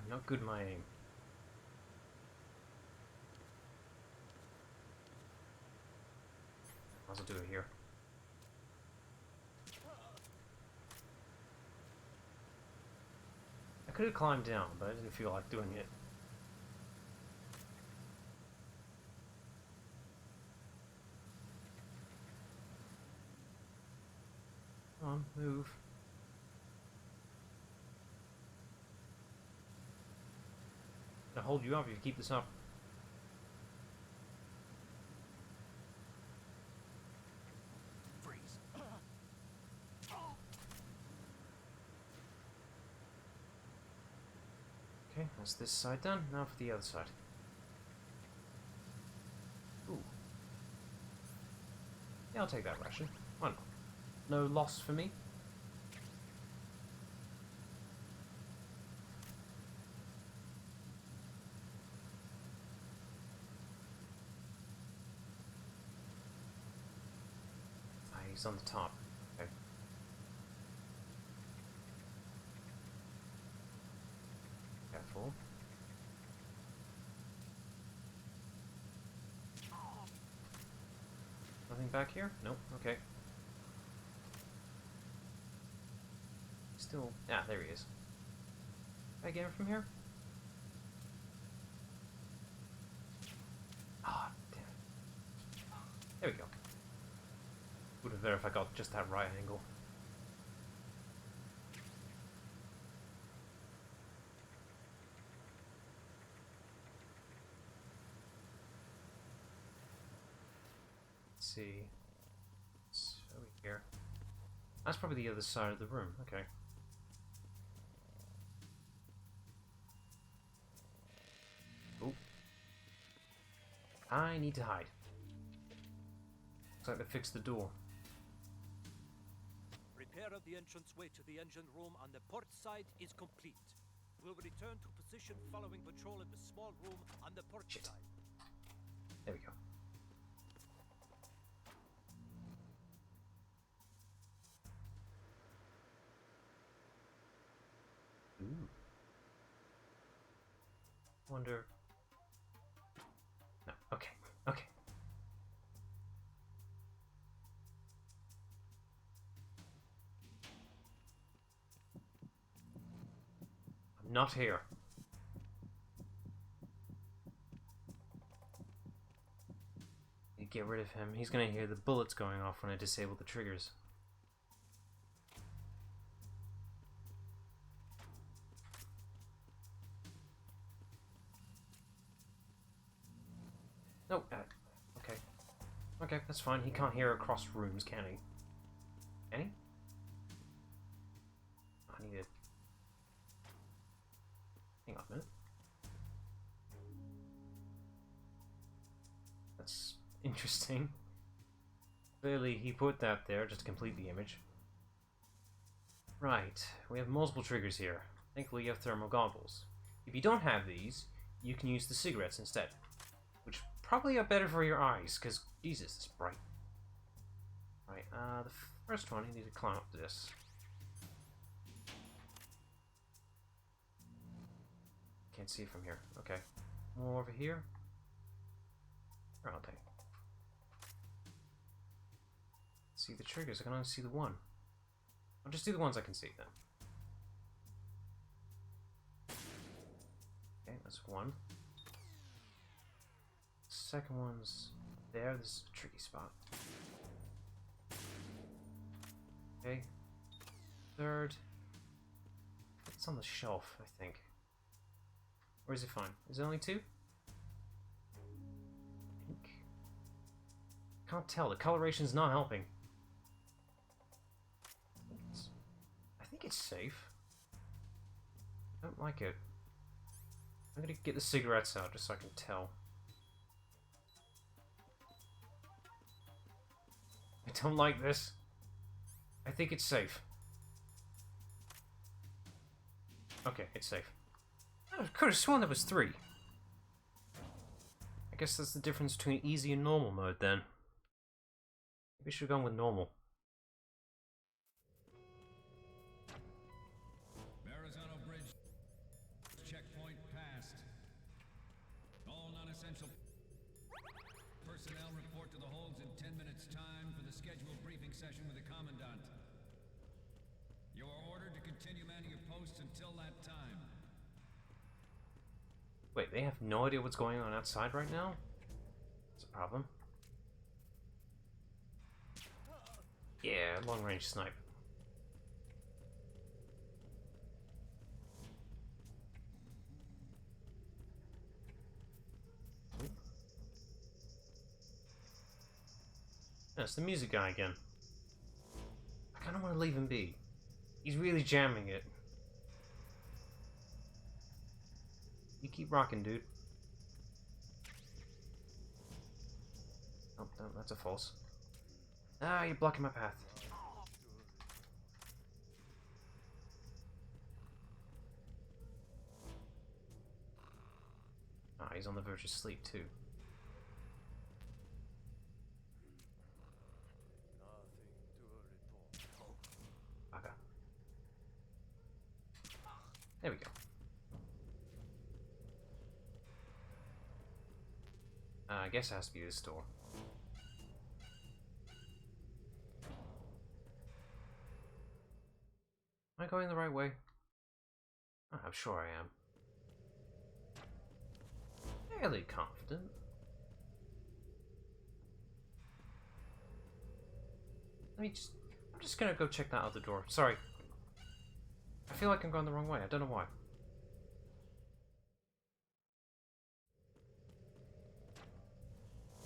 I'm not good at my aim. I'll also do it here. I could have climbed down, but I didn't feel like doing it. Come on, move. I'll hold you up if you keep this up. Freeze. Okay, that's this side done. Now for the other side. Ooh. Yeah, I'll take that ration. Why not? No loss for me. Ah, he's on the top. Okay. Careful. Nothing back here? Nope. Okay. Still... Ah, there he is. Can I get him from here? Ah, damn it. There we go. Would have better if I got just that right angle. Let's see. It's over here. That's probably the other side of the room. Okay. Ooh. I need to hide. Looks like they fixed the door. Repair of the entranceway to the engine room on the port side is complete. We'll return to position following patrol in the small room on the port Shit. side. There we go. Ooh. Wonder. No. Okay. Okay. I'm not here. Get rid of him. He's gonna hear the bullets going off when I disable the triggers. No, okay. Okay, that's fine. He can't hear across rooms, can he? Can he? I need it. Hang on a minute. That's interesting. Clearly he put that there just to complete the image. Right, we have multiple triggers here. Thankfully you have thermal goggles. If you don't have these, you can use the cigarettes instead. Which probably are better for your eyes, because Jesus, it's bright. Right, the first one, you need to climb up this. Can't see from here. Okay. More over here. Where are they? See the triggers, I can only see the one. I'll just do the ones I can see then. Okay, that's one. Second one's there. This is a tricky spot. Okay. Third. It's on the shelf, I think. Or is it fine? Is it only two? I think. Can't tell. The coloration's not helping. I think it's safe. I don't like it. I'm gonna get the cigarettes out just so I can tell. I don't like this. I think it's safe. Okay, it's safe. I could have sworn there was three. I guess that's the difference between easy and normal mode then. Maybe we should have gone with normal. Verrazano Bridge checkpoint passed. All non-essential personnel report to the holds in 10 minutes' time for the scheduled briefing session with the Commandant. You are ordered to continue manning your posts until that time. Wait, they have no idea what's going on outside right now? That's a problem. Yeah, long-range snipe. That's the music guy again. I kind of want to leave him be. He's really jamming it. You keep rocking, dude. Oh, no, that's a false. Ah, you're blocking my path. Ah, he's on the verge of sleep, too. Okay. There we go. I guess it has to be this door. Am I going the right way? Oh, I'm sure I am. Fairly confident. I'm just gonna go check that other door. Sorry. I feel like I'm going the wrong way. I don't know why.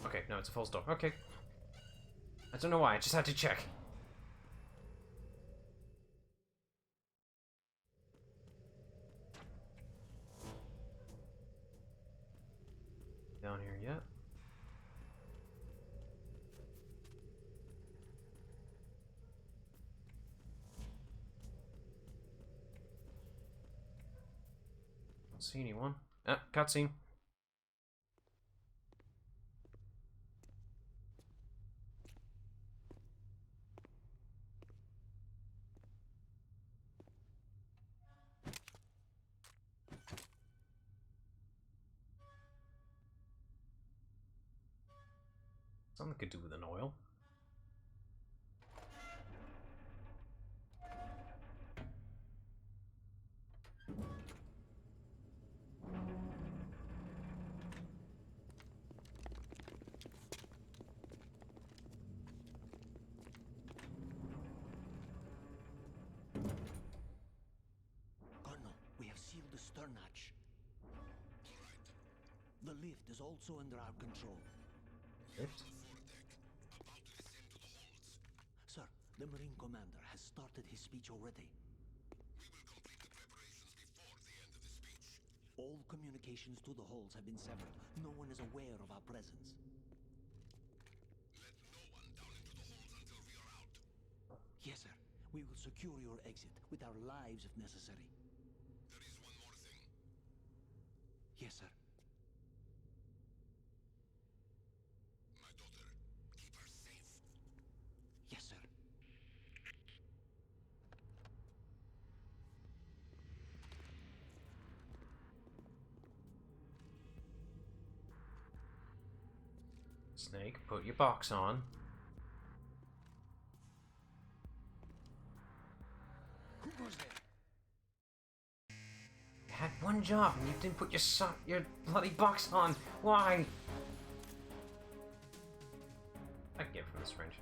Okay, no, it's a false door. Okay. I don't know why, I just had to check. Down here yet? Don't see anyone. Ah, cutscene. Something could do with an oil. Colonel, we have sealed the stern hatch. The lift is also under our control. Lift? Sir, the Marine Commander has started his speech already. We will complete the preparations before the end of the speech. All communications to the halls have been severed. No one is aware of our presence. Let no one down into the halls until we are out. Yes, sir. We will secure secure your exit with our lives if necessary. There is one more thing. Yes, sir. My daughter. Keep her safe. Yes, sir. Snake, put your box on. Who goes there? You had one job and you didn't put your bloody box on. Why? I can get from this range.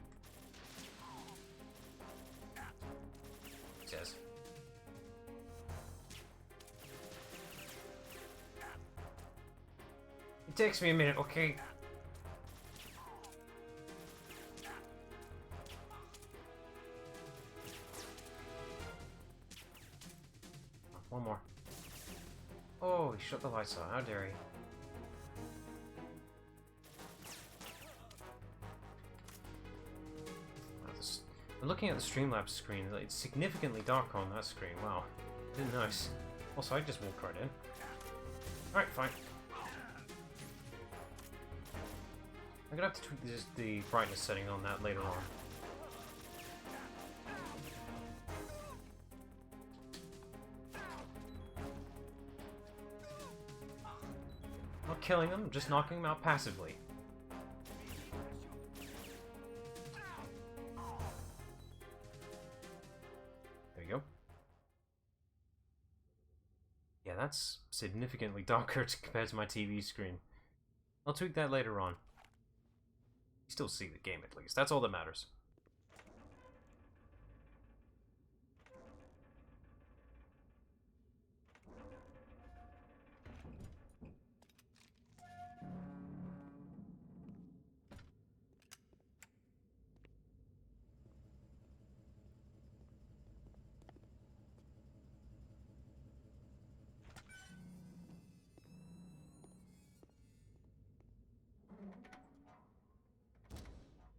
He says. It takes me a minute, okay? One more. Oh, he shut the lights out. How dare he? I'm looking at the Streamlabs screen. It's significantly darker on that screen. Wow. Didn't notice. Also, I just walked right in. Alright, fine. I'm gonna have to tweak the brightness setting on that later on. Not killing them, just knocking them out passively. There you go. Yeah, that's significantly darker compared to my TV screen. I'll tweak that later on. You still see the game at least. That's all that matters.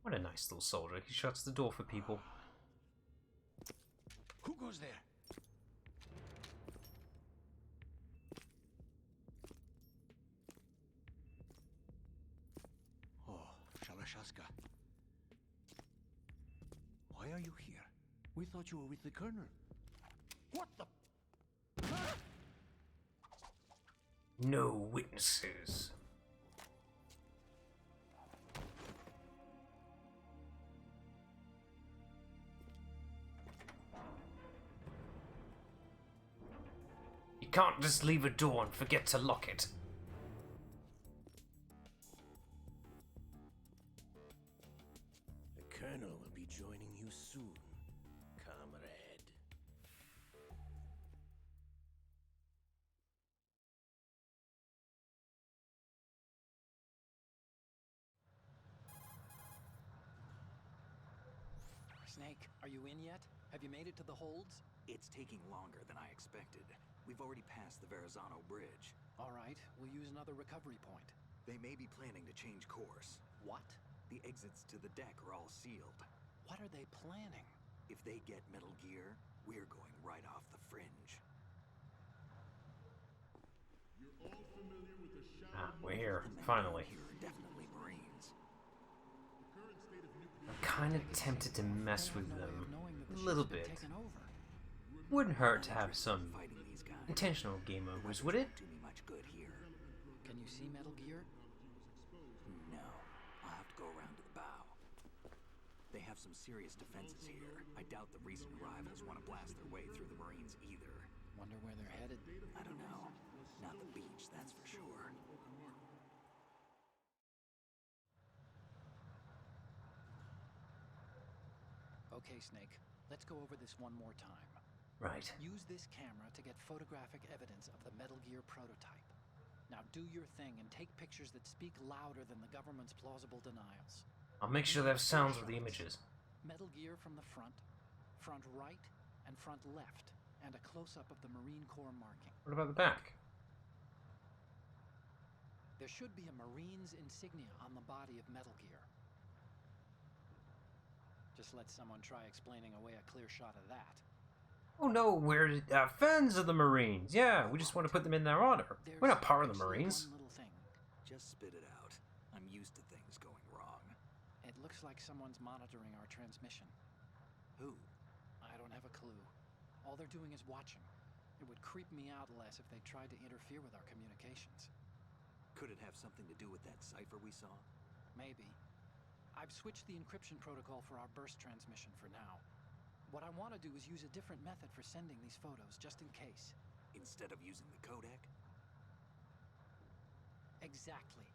What a nice little soldier. He shuts the door for people. Who goes there? Oh, Shalashaska. Why are you here? We thought you were with the Colonel. What the? No witnesses. You can't just leave a door and forget to lock it. The Colonel will be joining you soon, comrade. Snake, are you in yet? Have you made it to the holds? It's taking longer than I expected. We've already passed the Verrazano Bridge. All right, we'll use another recovery point. They may be planning to change course. What? The exits to the deck are all sealed. What are they planning? If they get Metal Gear, we're going right off the fringe. We're here, The men finally. here are definitely Marines. I'm kind of tempted to mess with No way them of knowing that the a little ship's been bit. taken over. Wouldn't hurt to have some Fighting these guys. intentional game overs, would it? Won't do me much good here. Can you see Metal Gear? No, I'll have to go around to the bow. They have some serious defenses here. I doubt the recent arrivals want to blast their way through the Marines either. Wonder where they're headed. I don't know. Not the beach, that's for sure. Okay, Snake. Let's go over this one more time. Right. Use this camera to get photographic evidence of the Metal Gear prototype. Now do your thing and take pictures that speak louder than the government's plausible denials. I'll make sure they have sounds with the images. Metal Gear from the front, front right, and front left, and a close-up of the Marine Corps marking. What about the back? There should be a Marine's insignia on the body of Metal Gear. Just let someone try explaining away a clear shot of that. Oh no, we're fans of the Marines. Yeah, we just want to put them in their honor. We're not part of the actually Marines. one little thing. Just spit it out. I'm used to things going wrong. It looks like someone's monitoring our transmission. Who? I don't have a clue. All they're doing is watching. It would creep me out less if they tried to interfere with our communications. Could it have something to do with that cipher we saw? Maybe. I've switched the encryption protocol for our burst transmission for now. What I want to do is use a different method for sending these photos, just in case. Instead of using the codec? Exactly.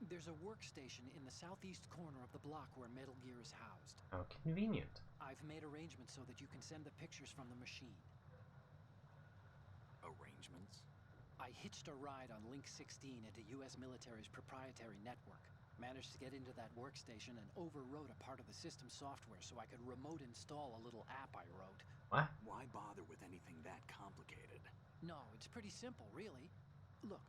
There's a workstation in the southeast corner of the block where Metal Gear is housed. How convenient. I've made arrangements so that you can send the pictures from the machine. Arrangements? I hitched a ride on Link 16 into US military's proprietary network. Managed to get into that workstation and overwrote a part of the system software so I could remote install a little app I wrote. What? Why bother with anything that complicated? No, it's pretty simple, really. Look,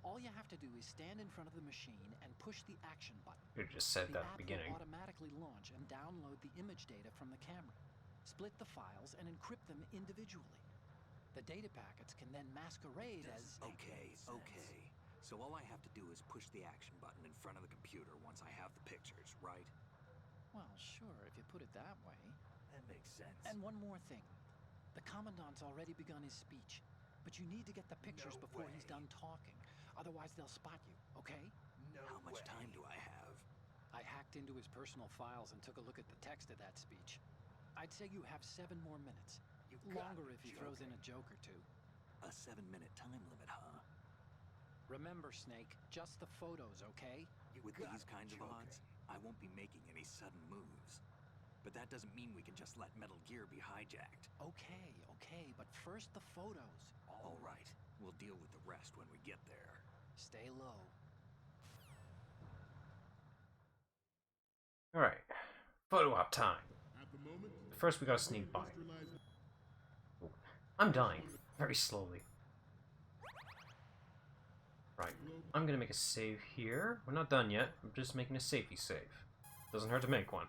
all you have to do is stand in front of the machine and push the action button. You just said that at app the beginning. will automatically launch and download the image data from the camera, split the files, and encrypt them individually. The data packets can then masquerade as... Okay. So all I have to do is push the action button in front of the computer once I have the pictures, right? Well, sure, if you put it that way. That makes sense. And one more thing. The Commandant's already begun his speech, but you need to get the pictures No before way. he's done talking. Otherwise, they'll spot you, okay? How much time do I have? I hacked into his personal files and took a look at the text of that speech. I'd say you have 7 more minutes. Longer if he throws in a joke or two. A 7-minute time limit, huh? Remember, Snake, just the photos, okay? With these kinds of odds, I won't be making any sudden moves. But that doesn't mean we can just let Metal Gear be hijacked. Okay, but first the photos. All right, we'll deal with the rest when we get there. Stay low. Alright. Photo op time. First we gotta sneak by. Oh, I'm dying. Very slowly. Right. I'm gonna make a save here. We're not done yet. I'm just making a safety save. Doesn't hurt to make one.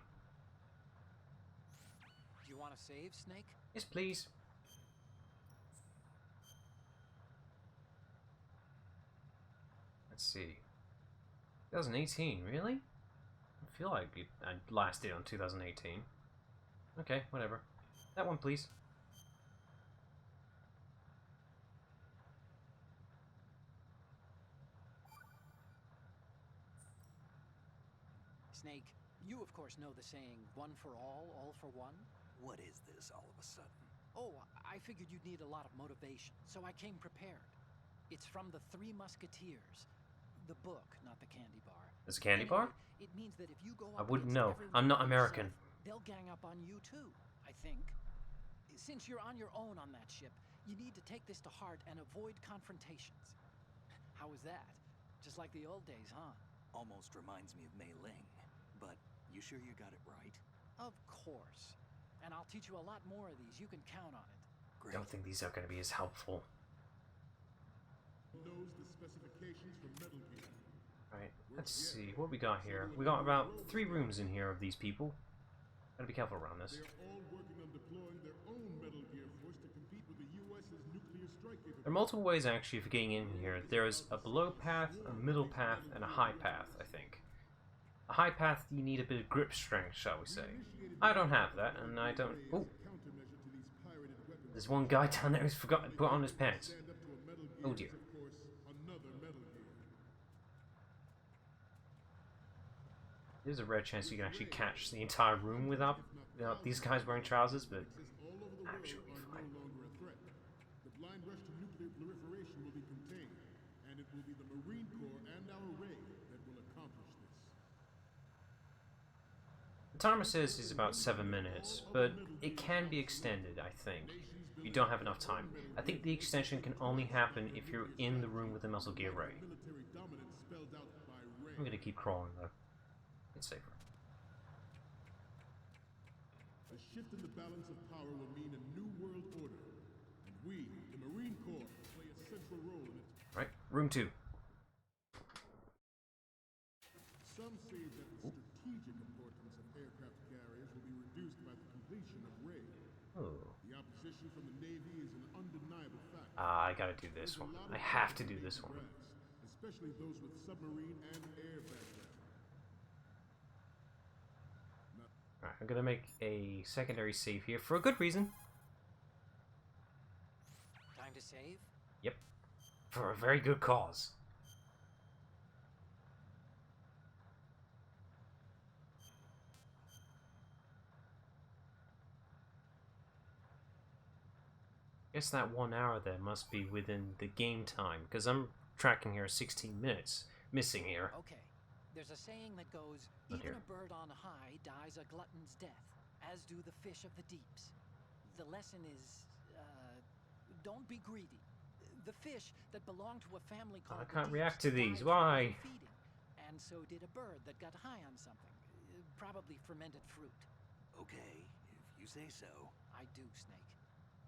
Do you want to save, Snake? Yes, please. Let's see. 2018, really? I feel like I last did on 2018. Okay, whatever. That one, please. Snake, you of course know the saying, one for all for one? What is this all of a sudden? Oh, I figured you'd need a lot of motivation, so I came prepared. It's from the Three Musketeers. The book, not the candy bar. There's a candy Anyway, bar? It means that if you go I up wouldn't against know. everyone I'm not by American. yourself, they'll gang up on you too, I think. Since you're on your own on that ship, you need to take this to heart and avoid confrontations. How was that? Just like the old days, huh? Almost reminds me of Mei Ling. But you sure you got it right? Of course. And I'll teach you a lot more of these. You can count on it. I Great. don't think these are going to be as helpful. Knows the specifications for Metal Gear. Alright, let's see. What we got here? We got about 3 rooms in here of these people. Gotta be careful around this. They're all working on deploying their own Metal Gear force to compete with the US's nuclear strike capability. There are multiple ways actually for getting in here. There's a below path, a middle path, and a high path, I think. A high path, you need a bit of grip strength, shall we say. I don't have that, and I don't... Oh! Countermeasure to these pirated weapons. There's one guy down there who's forgotten to put on his pants. Stand up to a Metal Gear Oh dear. is, of course, another Metal Gear. There's a rare chance you can actually catch the entire room without these guys wearing trousers, but All over the I'm world sure we'll be are fine. no longer a threat. The blind rush to nuclear proliferation will be contained, and it will be the Marine Corps and our Ray that will accomplish this. the timer says it's about 7 minutes, but it can be extended, I think. If you don't have enough time. I think the extension can only happen if you're in the room with the Metal Gear Ray. Military dominance spelled out by Ray. I'm gonna keep crawling though. It's safer. A shift in the balance of power will mean a new world order, and we, the Marine Corps, play a central role in it. Right, room 2. Some say that the strategic importance of aircraft carriers will be reduced by the completion of Ray. Oh. The opposition opposition from the Navy is an undeniable fact. I gotta do this one. I have to do this one. Especially those with submarine and air background. Alright, I'm gonna make a secondary save here for a good reason. Time to save? Yep. For a very good cause. Guess that 1 hour there must be within the game time, because I'm tracking here 16 minutes missing here. Okay. There's a saying that goes, Not even here. a bird on high dies a glutton's death, as do the fish of the deeps. The lesson is, don't be greedy. The fish that belonged to a family called I the can't Deeps react to these. died from Why? overfeeding, and so did a bird that got high on something, probably fermented fruit. Okay, if you say so. I do, Snake.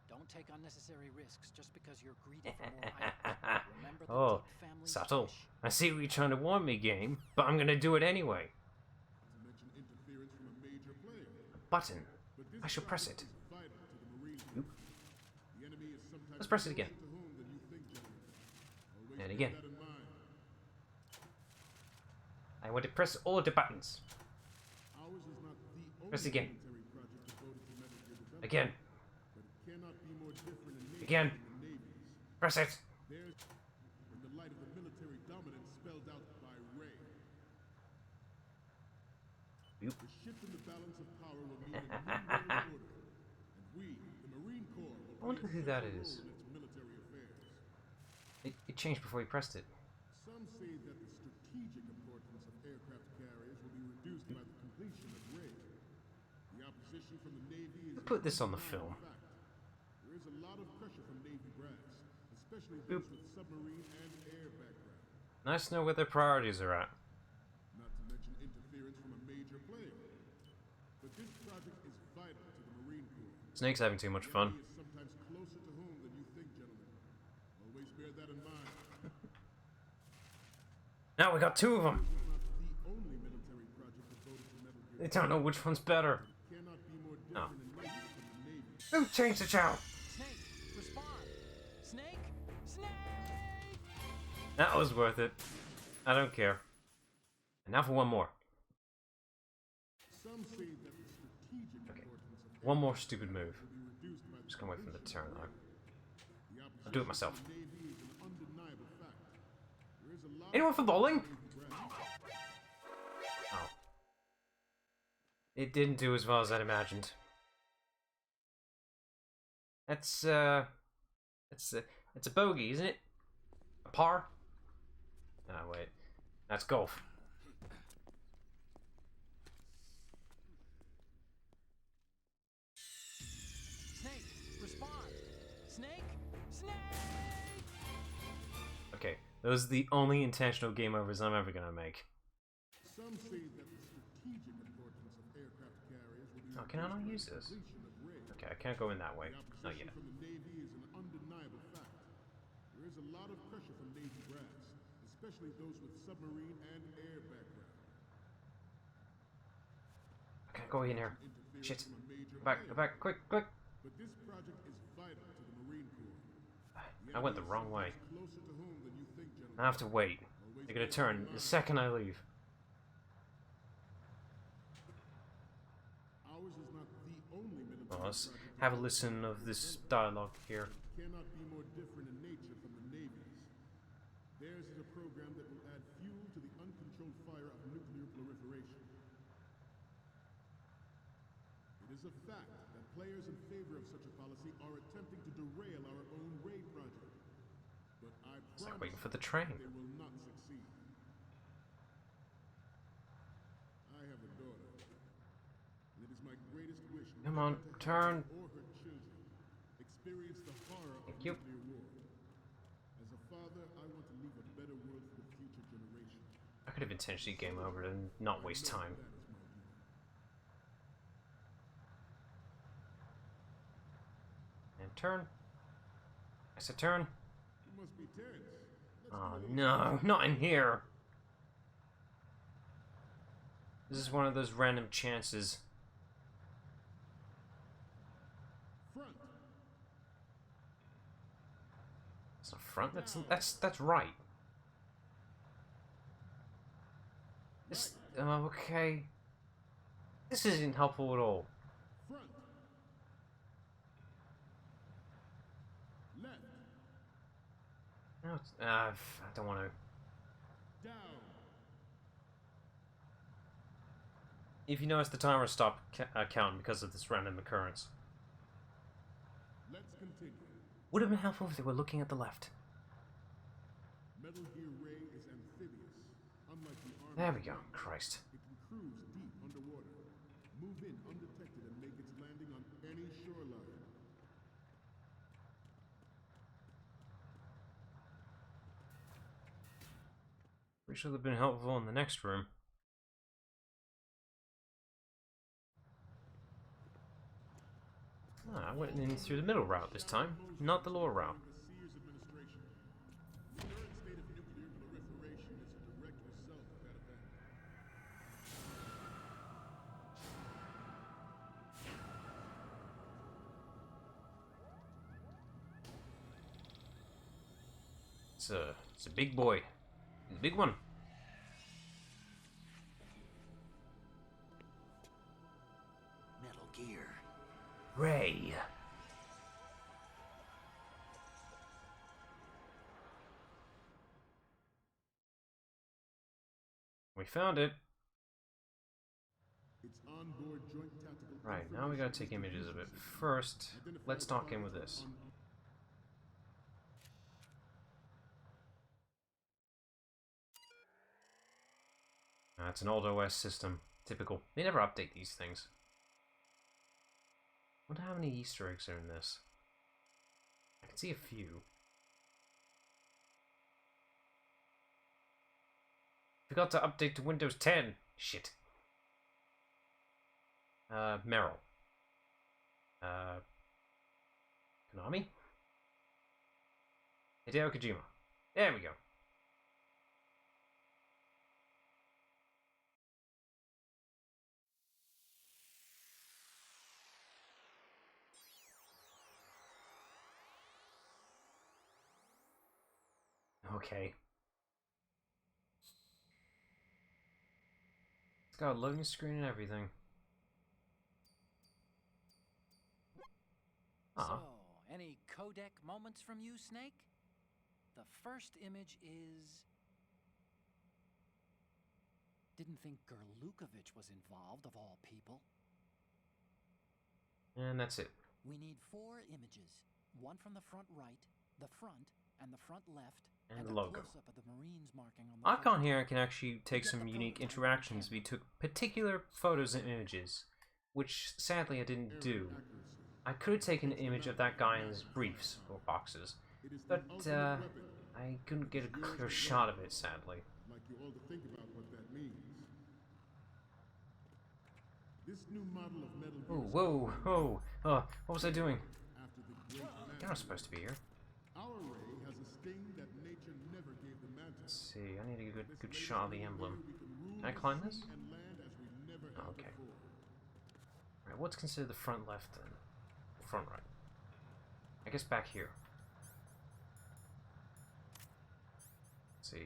Don't take unnecessary risks just because you're greedy for more items. Remember the Oh, Deep family's subtle. fish. I see what you're trying to warn me, game, but I'm gonna do it anyway. To mention interference from a major player. Button. But this I should press it. is vital to the Marine Oop. Corps. The enemy is sometimes Let's press it again. closer to home than you think, gentlemen. Always And keep again. that in mind. I want to press all the buttons. Ours is not the only Press again. military project devoted to Metal Gear development, Again. but it cannot be more different in nature Again. than the Navy's. Press it. There's in the light of the military dominance spelled out by Ray. Oop. The shift in the balance of power will mean a new world order, and we, the Marine Corps, will I wonder play a who that central is. role in its military affairs. It changed before you pressed it. Some say that the strategic importance of aircraft carriers will be reduced by the completion of Ray. The opposition from the Navy is Put this on the undeniable film. fact. There is a lot of pressure from Navy brass, especially those Oop. with submarine and air background. Nice to know where their priorities are at. Not to mention interference from a major player. But this project is vital to the Marine Corps. Snake's having too much The fun. enemy is sometimes closer to home than you think, gentlemen. Always bear that in mind. Now we got two of them. This is not the only military project devoted to Metal Gear. They don't know which one's better. Cannot be more Oh. different in nature from the Navy. Who changed the channel? Snake, respond! Snake! Snake! That was worth it. I don't care. And now for one more. Some say that the strategic importance of One more stupid move. will be reduced by the Just gonna wait for the turn though. The I'll do it myself. opposition from the Navy is an undeniable fact. There is a lot Anyone for bowling? of Navy brass. Oh. It didn't do as well as I'd imagined. It's a bogey, isn't it? A par? Ah, wait. That's golf. Snake, respond! Snake! Snake! Okay, those are the only intentional game overs I'm ever gonna make. Some say that the strategic importance of aircraft carriers will be Oh, can I not use reduced by this? the completion of Ray. Okay, I can't go in that way. The Not opposition yet. from the Navy is an undeniable fact. There is a lot of pressure from Navy brass, especially those with submarine and air background. I can't go in here. Interference Shit. from a major Go back, player. go back, quick, quick! But this project is vital to the Marine Corps. I went the wrong way. Closer to home than you think, gentlemen. I have to wait. They're gonna turn the second I leave. Ours is not the only military Well, let's project have a listen of this dialogue here. cannot be more different in nature from the Navy's. Theirs is a program that will add fuel to the uncontrolled fire of nuclear proliferation. It is a fact that players in favor of such a policy are attempting to derail our own Ray project. But I It's like promise waiting for the train. they will not succeed. I have a daughter, and it is my greatest wish Come never on, to have turn. her or her children experience the horror of Thank you. nuclear war. As a father, I want to leave a better world for the future generation. I could have intentionally game over and not waste time. That is my duty. And turn. I said turn. You must be tense. Let's Oh do it no, not in here. This is one of those random chances. front. That's not front. That's right. This okay. This isn't helpful at all. Front. Left. No, I don't want to. Down. If you notice, the timer stopped counting because of this random occurrence. Let's continue. Would have been helpful if they were looking at the left. Metal Gear Ray is amphibious. Unlike the Army, There we go. Christ. it can cruise deep underwater, move in undetected, and make its landing on any shoreline. Pretty sure they've been helpful in the next room. I went in through the middle route this time, not the lower route. The Sears administration. The current state of nuclear proliferation is a direct result of that event. It's a big boy. It's a big one. Metal Gear. Ray. We found it. Its onboard joint tactical Right, now we gotta take images of it. First, let's dock in with this. It's an old OS system. Typical. They never update these things. Wonder how many Easter eggs are in this. I can see a few. Forgot to update to Windows 10. Shit. Meryl. Konami? Hideo Kojima. There we go. Okay. It's got a loading screen and everything. So, any codec moments from you, Snake? The first image is... Didn't think Gerlukovich was involved, of all people. And that's it. We need 4 images. One from the front right, the front, and the front left, And the a logo. close-up of the Marines marking on the Icon front. here can actually take some unique interactions. We took particular photos and images, which sadly I didn't do. I could have taken an image of that guy in his briefs or boxes, but I couldn't get a clear shot of it, sadly. I'd like you all to think about what that means. This new model of Metal Gear Oh, whoa, whoa, what was I doing? after the great You're not supposed to be here. Our Ray has a sting that nature never gave the Mantis. Let's see, I need a good shot of the emblem. Can I climb this? And land as we never Oh, have okay. before. Right, what's considered the front left then? Front right. I guess back here. Let's see.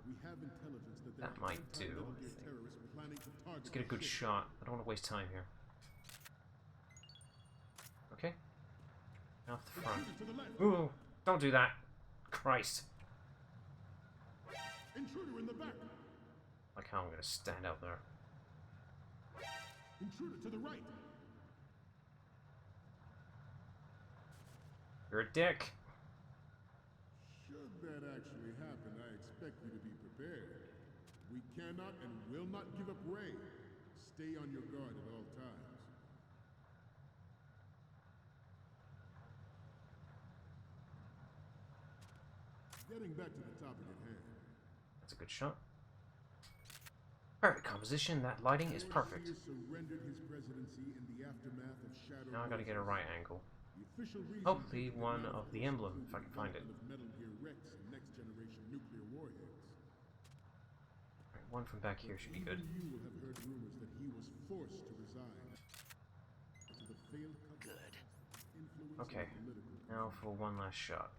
We have intelligence that there That are might do, anti-Metal I Gear think. terrorists planning to target Let's get a the good ship. shot. I don't want to waste time here. Okay. Off the front. To the left. Ooh, don't do that. Christ. Intruder in the back. Like how I'm gonna stand out there. Intruder to the right. You're a dick. Should that actually happen, I expect you to be prepared. We cannot and will not give up Ray. Stay on your guard at all times. Getting back to the topic at hand. That's a good shot. Perfect composition. That lighting is perfect. Sears surrendered his presidency in the aftermath of Shadow. Now I gotta get a right angle. The official reason Hopefully one of the emblem, if I can find it. of Metal Gear Rex and next generation nuclear warheads. Right, one from back here should be good. Even you will have heard rumors that he was forced to resign. To the failed company. Good. Influence Okay, and political now climate. for one last shot.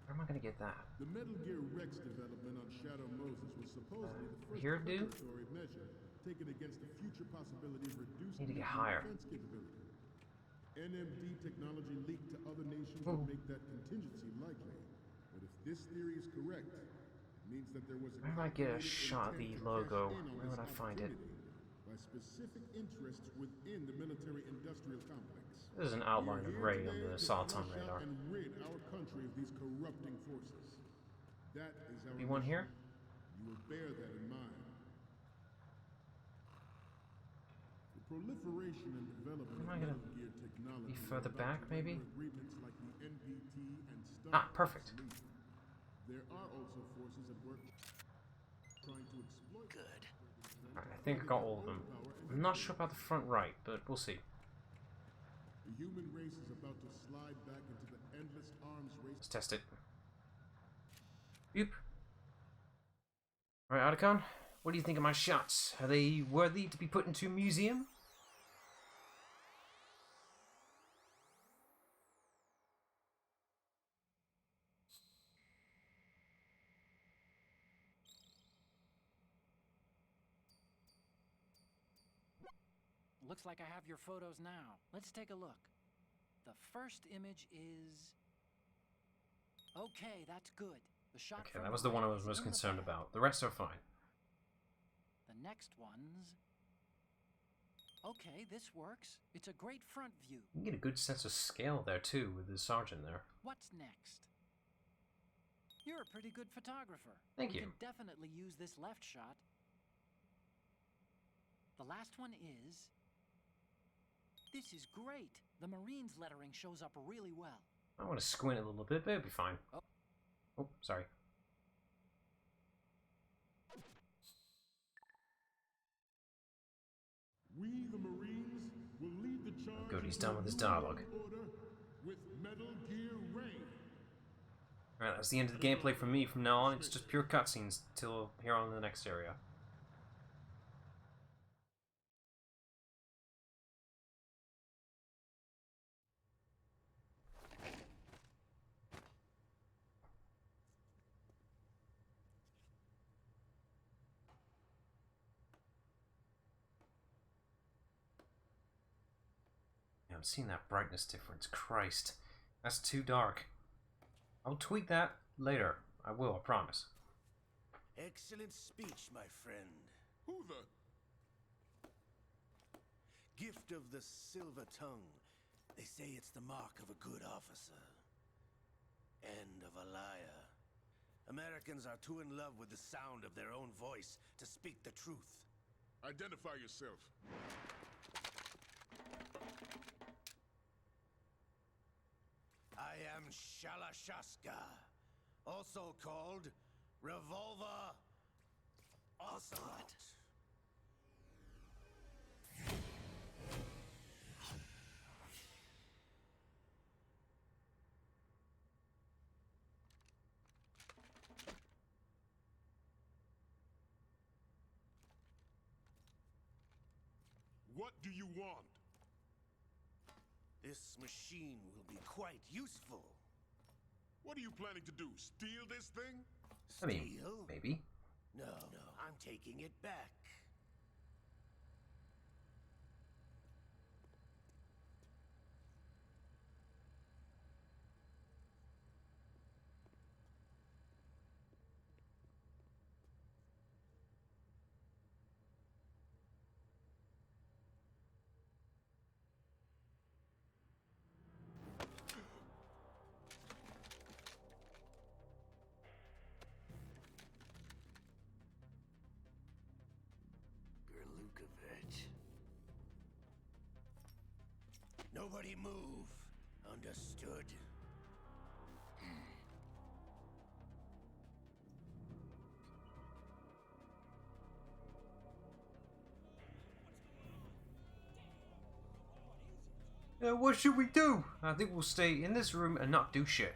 Where am I gonna get that? The Metal Gear Rex development on Shadow Moses was supposedly the first Here, dude? preparatory measure taken against the future possibility of reduced Need to get nuclear higher. defense capability. NMD technology leaked to other nations Ooh. would make that contingency likely. But if this theory is correct, it means that there was a Where might I get a calculated shot of intent the to logo? cash in on Where would this I find it? opportunity by specific interests within the military-industrial complex. There's an We outline are of here Ray on today the to Soliton flush out radar. and rid our country of these corrupting forces. That is our Be one mission. here? You will bear that in mind. The proliferation and development Am of I gonna Metal Gear technology be further are about back, to render maybe? agreements like the NPT and START Ah, perfect. obsolete. There are also forces at work trying to exploit. Good. Alright, I think I got all of them. I'm not sure about the front right, but we'll see. The human race is about to slide back into the endless arms race. Let's test it. Oop. Alright, Otacon, what do you think of my shots? Are they worthy to be put into a museum? Looks like I have your photos now. Let's take a look. The first image is... Okay, that's good. The shot Okay, from that was the one I right was is most in the concerned bag. about. The rest are fine. The next one's... Okay, this works. It's a great front view. You can get a good sense of scale there too with the sergeant there. What's next? You're a pretty good photographer. Thank We you. can definitely use this left shot. The last one is... This is great. The Marines lettering shows up really well. I want to squint a little bit, but it'll be fine. Oh. Oh, sorry. We, the Marines, will lead the charge. Good, he's into done with his New dialogue. World Order with Metal Gear Ray. Alright, that's the end of the gameplay for me from now on. It's just pure cutscenes till here on in the next area. Yeah, I'm seeing that brightness difference. Christ. That's too dark. I'll tweak that later. I will, I promise. Excellent speech, my friend. Who the? Gift of the silver tongue. They say it's the mark of a good officer. And of a liar. Americans are too in love with the sound of their own voice to speak the truth. Identify yourself. I am Shalashaska, also called Revolver Ocelot. What do you want? This machine will be quite useful. What are you planning to do? Steal this thing? I mean, Steal? maybe. No, I'm taking it back. Gerlukovich. Nobody move. Understood? What should we do? I think we'll stay in this room and not do shit.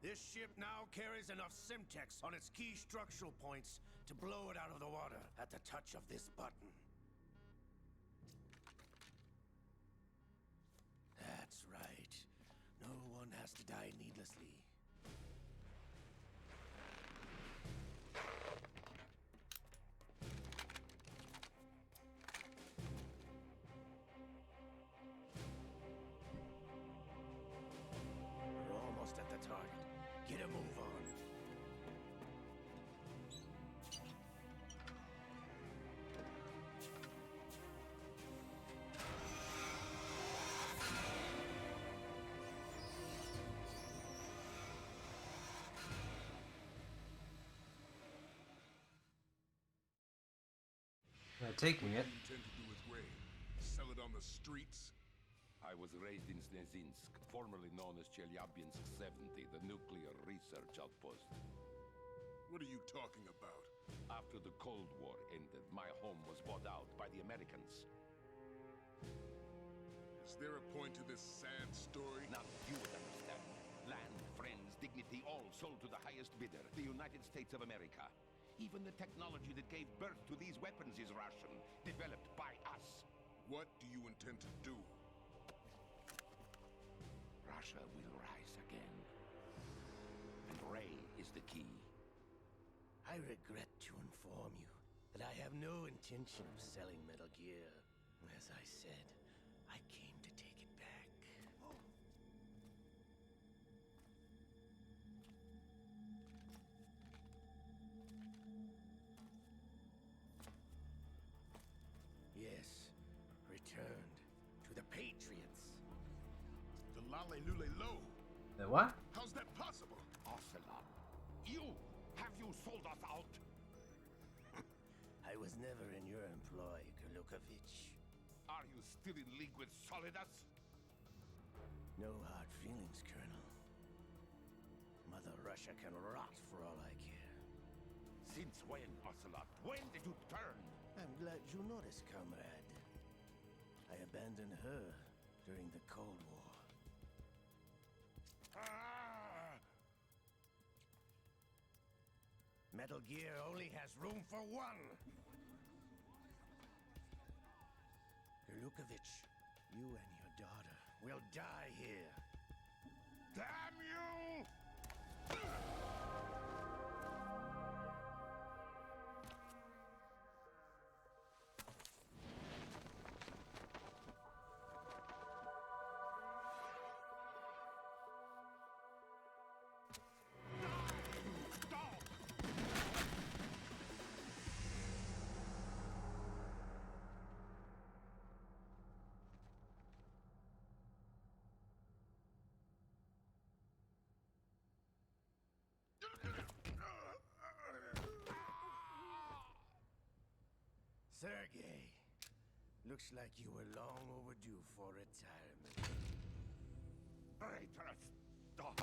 This ship now carries enough Simtex on its key structural points to blow it out of the water at the touch of this button. us to die needlessly. We're almost at the target. Get a move on. Taking it. What do you intend to do with Ray? Sell it on the streets? I was raised in Snezinsk, formerly known as Chelyabinsk 70, the nuclear research outpost. What are you talking about? After the Cold War ended, my home was bought out by the Americans. Is there a point to this sad story? Now you would understand. Land, friends, dignity, all sold to the highest bidder, the United States of America. Even the technology that gave birth to these weapons is Russian, developed by us. What do you intend to do? Russia will rise again. And Ray is the key. I regret to inform you that I have no intention of selling Metal Gear. As I said, I came to take it back. Yes, returned to the Patriots. The Lale Lule Lo. The what? How's that possible? Ocelot, have you sold us out? I was never in your employ, Kurlukovich. Are you still in league with Solidus? No hard feelings, Colonel. Mother Russia can rot for all I care. Since when, Ocelot? When did you turn? I'm glad you noticed, comrade. I abandoned her during the Cold War. Ah! Metal Gear only has room for one! Kurlukovich, you and your daughter will die here. Damn you! Sergei, looks like you were long overdue for retirement. Traitorous dog!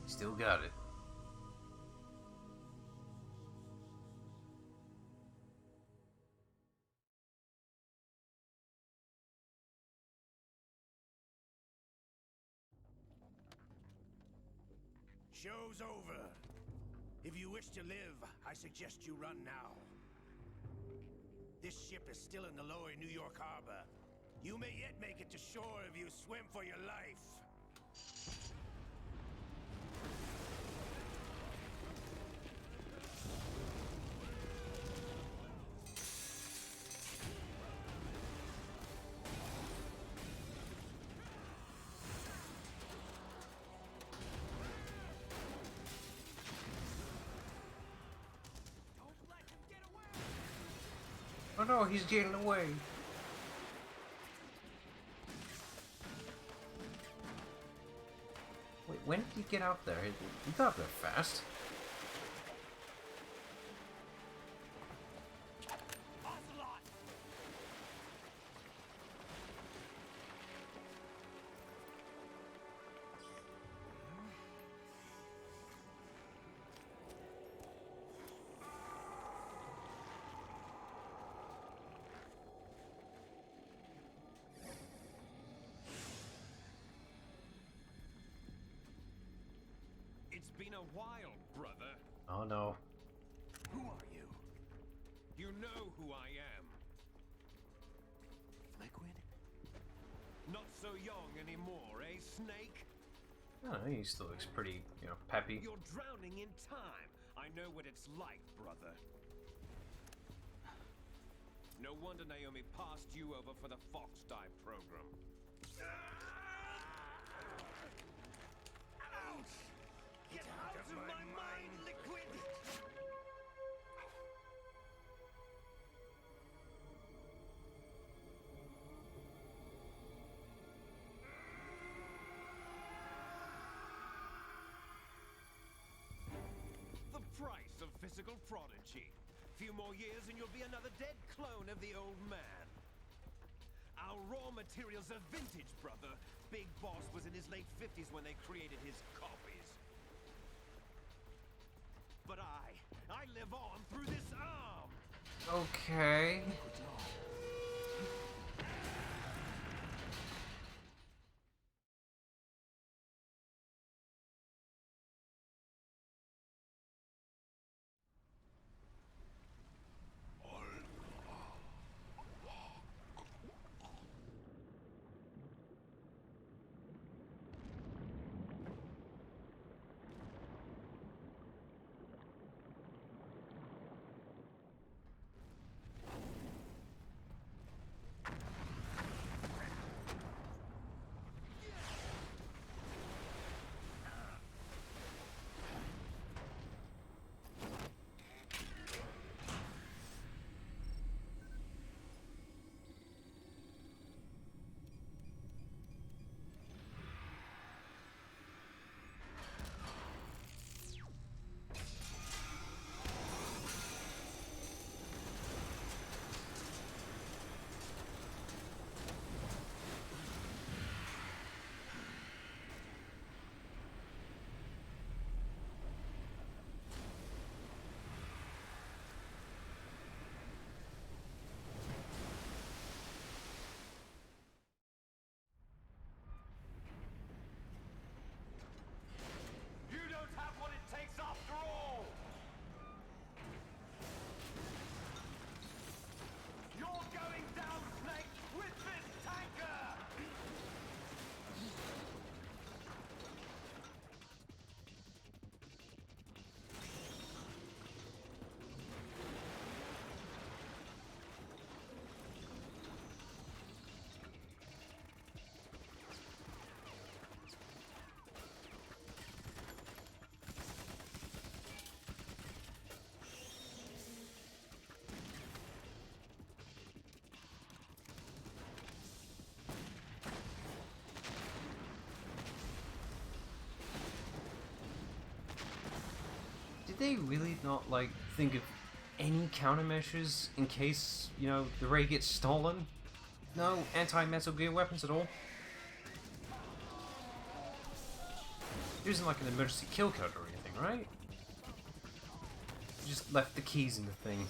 Still got it. Show's over. If you wish to live, I suggest you run now. This ship is still in the lower New York harbor. You may yet make it to shore if you swim for your life. Oh no, he's getting away. Wait, when did he get out there? He got there fast. It's been a while, brother. Oh no. Who are you? You know who I am. Liquid? Not so young anymore, eh, Snake? I don't know, he still looks pretty, you know, peppy. You're drowning in time. I know what it's like, brother. No wonder Naomi passed you over for the Fox Dive program. Ouch! Get out of my mind, Liquid! The price of physical prodigy. Few more years and you'll be another dead clone of the old man. Our raw materials are vintage, brother. Big Boss was in his late 50s when they created his copies. But I live on through this arm. Okay. You don't have what it takes after all! You're going down, Snake, with this tanker! Did they really not, like, think of any countermeasures in case, you know, the ray gets stolen? No anti-Metal Gear weapons at all? There isn't like an emergency kill code or anything, right? You just left the keys in the thing.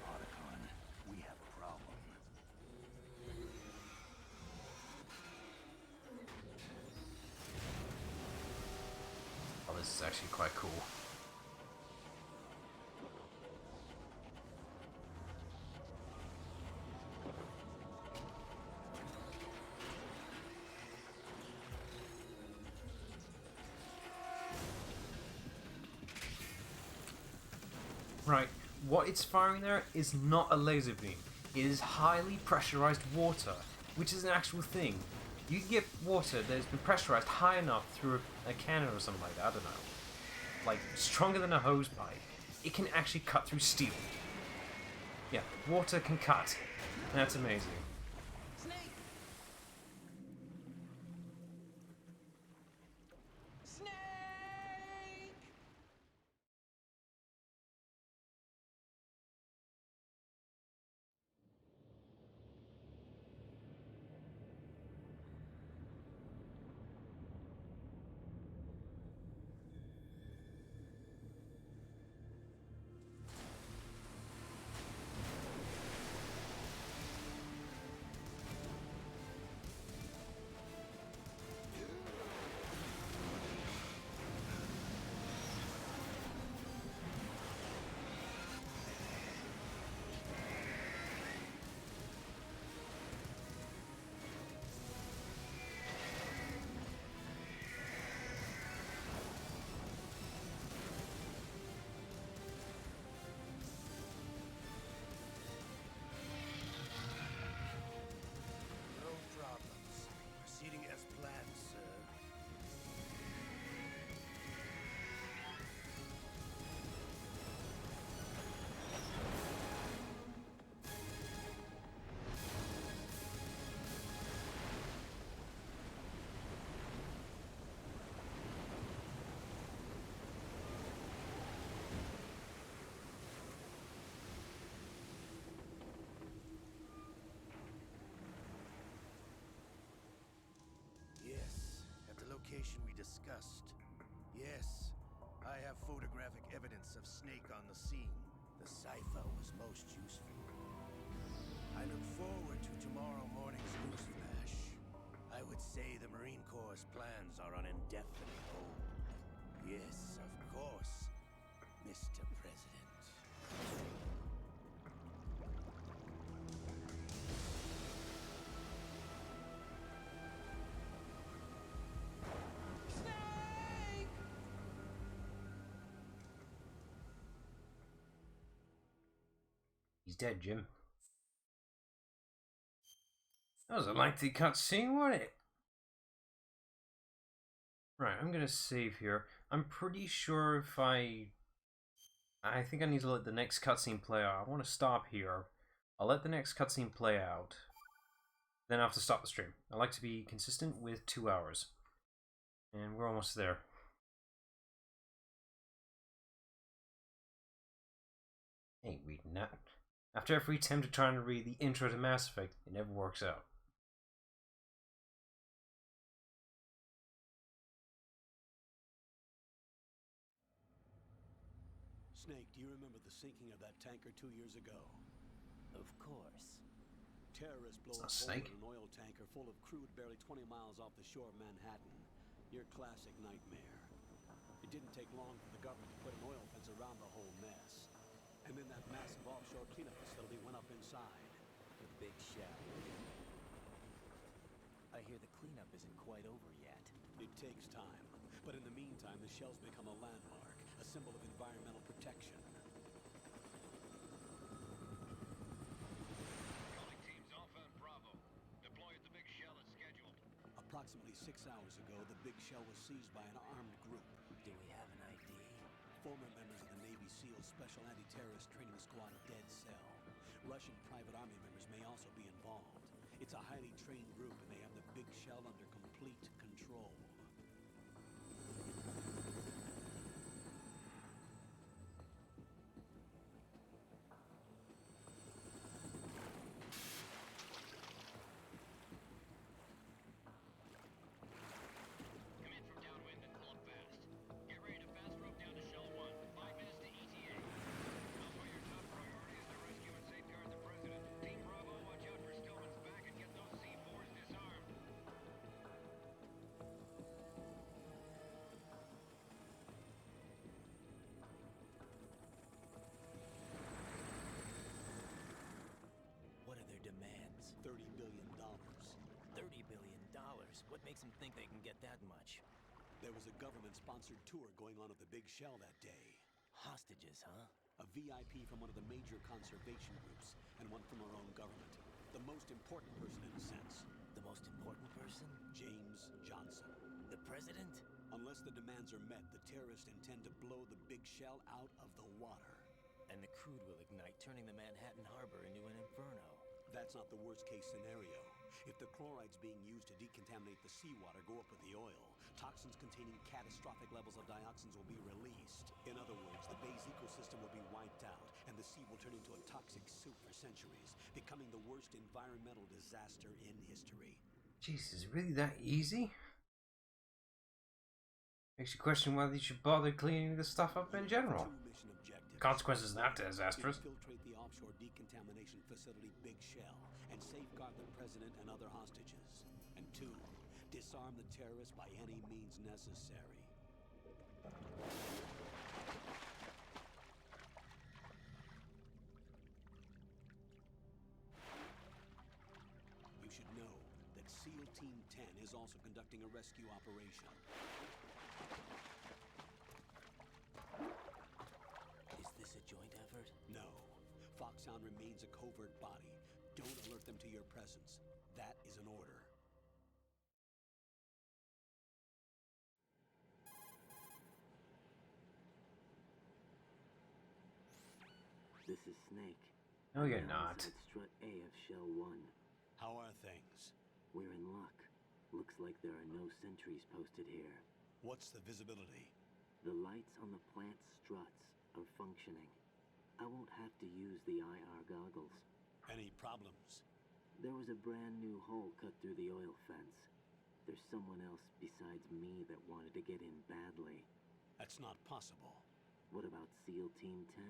Otacon, we have a problem. Oh, this is actually quite cool. Right, what it's firing there is not a laser beam. It is highly pressurized water, which is an actual thing. You can get water that has been pressurized high enough through a cannon or something like that, I don't know. Like, stronger than a hose pipe. It can actually cut through steel. Yeah, water can cut. That's amazing. Snake! Snake! information we discussed. Yes, I have photographic evidence of Snake on the scene. The cipher was most useful. I look forward to tomorrow morning's news flash. I would say the Marine Corps' plans are on indefinite hold. Yes, of course, Mr. President. He's dead, Jim. That was a lengthy cutscene, wasn't it? Right, I'm gonna save here. I'm pretty sure if I think I need to let the next cutscene play out. I want to stop here. I'll let the next cutscene play out. Then I have to stop the stream. I like to be consistent with 2 hours. And we're almost there. Ain't reading that. After every attempt at trying to read the intro to Mass Effect, it never works out. Snake, do you remember the sinking of that tanker 2 years ago? Of course. Terrorists blow a It's not hole Snake. in an oil tanker full of crude barely 20 miles off the shore of Manhattan. Your classic nightmare. It didn't take long for the government to put an oil fence around the whole mess. And then that massive offshore cleanup facility went up inside. The big shell. I hear the cleanup isn't quite over yet. It takes time. But in the meantime, the shell's become a landmark, a symbol of environmental protection. Calling teams Alpha and Bravo. Deploy at the Big Shell as scheduled. Approximately 6 hours ago, the Big Shell was seized by an armed group. Do we have an ID? Former members of the Navy SEAL Special Anti-Terrorist Training Squad Dead Cell. Russian private army members may also be involved. It's a highly trained group, and they have the Big Shell under complete control. Come in from downwind and pull up fast. Get ready to fast rope down to Shell 1. 5 minutes to ETA. Alpha, your top priority is to rescue and safeguard the President. Team Bravo, watch out for Stillman's back and get those C4s disarmed. What are their demands? $30 billion. $30 billion. What makes them think they can get that much? There was a government-sponsored tour going on at the Big Shell that day. Hostages, huh? A VIP from one of the major conservation groups, and one from our own government. The most important person in a sense. The most important person? James Johnson. The President? Unless the demands are met, the terrorists intend to blow the Big Shell out of the water. And the crude will ignite, turning the Manhattan Harbor into an inferno. That's not the worst-case scenario. If the chlorides being used to decontaminate the seawater go up with the oil, toxins containing catastrophic levels of dioxins will be released. In other words, the bay's ecosystem will be wiped out, and the sea will turn into a toxic soup for centuries, becoming the worst environmental disaster in history. Jeez, is it really that easy? Makes you question whether you should bother cleaning this stuff up in general. Two mission objectives. Consequences of that disastrous. Infiltrate the offshore decontamination facility Big Shell and safeguard the President and other hostages. And 2, disarm the terrorists by any means necessary. You should know that SEAL Team 10 is also conducting a rescue operation. Is this a joint effort? No. Foxhound remains a covert body. Don't alert them to your presence. That is an order. This is Snake. No, you're Now not. inside strut A of Shell 1. How are things? We're in luck. Looks like there are no sentries posted here. What's the visibility? The lights on the plant struts are functioning. I won't have to use the IR goggles. Any problems? There was a brand new hole cut through the oil fence. there's someone else besides me that wanted to get in badly. That's not possible. What about SEAL Team 10?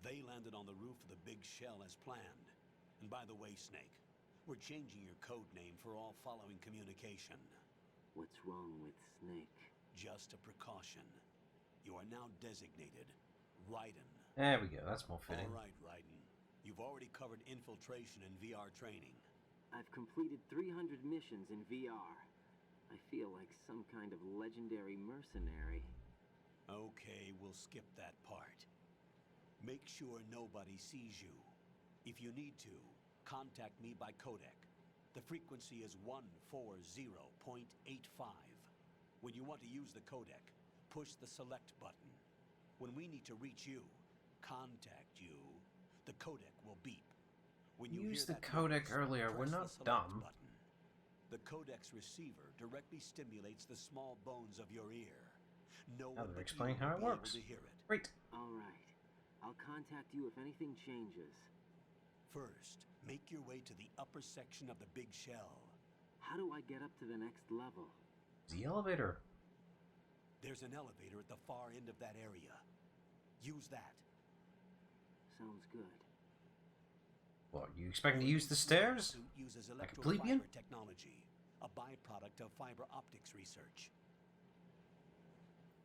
They landed on the roof of the big shell as planned. And by the way, Snake, we're changing your code name for all following communication. What's wrong with Snake? Just a precaution. You are now designated Raiden. There we go, that's more fitting. All right, Raiden. You've already covered infiltration and VR training. I've completed 300 missions in VR. I feel like some kind of legendary mercenary. Okay, we'll skip that part. Make sure nobody sees you. If you need to, contact me by codec. The frequency is 140.85. When you want to use the codec, push the select button. When we need to reach you, contact you, the codec will beep. When you used hear the that codec noise, earlier, we're press not the select dumb. button. The codec's receiver directly stimulates the small bones of your ear. No Now one they're but explaining you how will it be able works. to hear it. Great. Alright. I'll contact you if anything changes. First, make your way to the upper section of the big shell. How do I get up to the next level? The elevator. There's an elevator at the far end of that area. Use that. Sounds good. What, you expecting to use the stairs? Suit uses Like a plebeian? electrofiber technology, a byproduct of fiber optics research.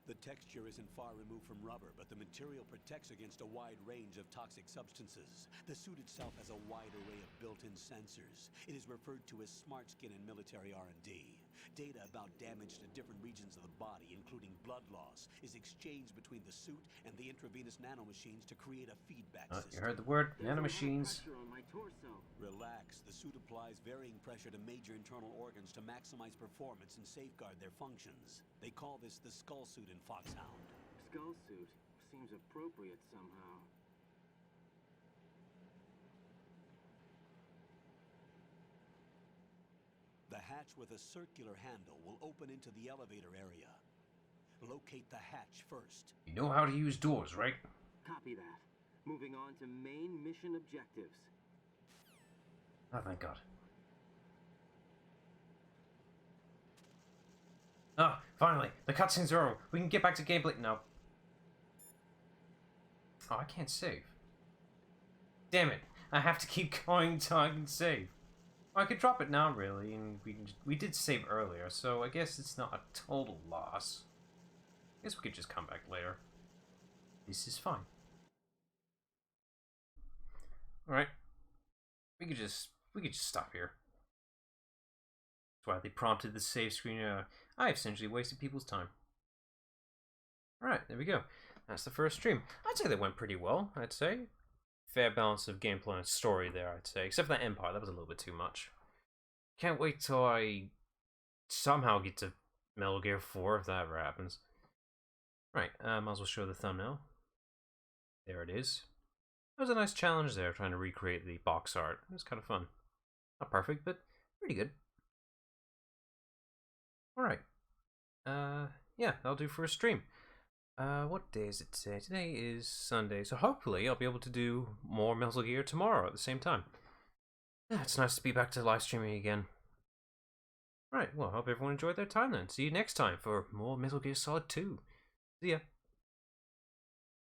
The texture isn't far removed from rubber, but the material protects against a wide range of toxic substances. The suit itself has a wide array of built-in sensors. It is referred to as smart skin in military R&D. Data about damage to different regions of the body, including blood loss, is exchanged between the suit and the intravenous nanomachines to create a feedback You system. heard the word, There's a lot of nanomachines. pressure on my torso. Relax. The suit applies varying pressure to major internal organs to maximize performance and safeguard their functions. They call this the skull suit in Foxhound. Skull suit seems appropriate somehow. The hatch with a circular handle will open into the elevator area. Locate the hatch first. You know how to use doors, right? Copy that. Moving on to main mission objectives. Oh, thank God. Ah, finally! The cutscenes are over. We can get back to gameplay now. Oh, I can't save. Damn it! I have to keep going till I can save. Well, I could drop it now, really, and we did save earlier, so I guess it's not a total loss. I guess we could just come back later. This is fine. All right, we could just stop here. That's why they prompted the save screen. I essentially wasted people's time. Alright, there we go. That's the first stream. I'd say that went pretty well, I'd say. Fair balance of gameplay and story there, I'd say. Except for that Empire, that was a little bit too much. Can't wait till I somehow get to Metal Gear 4, if that ever happens. Right, might as well show the thumbnail. There it is. That was a nice challenge there, trying to recreate the box art. It was kind of fun. Not perfect, but pretty good. Alright. Yeah, that'll do for a stream. What day is it today? Today is Sunday, so hopefully I'll be able to do more Metal Gear tomorrow at the same time. Yeah, it's nice to be back to live streaming again. Alright, well, I hope everyone enjoyed their time then. See you next time for more Metal Gear Solid 2. See ya.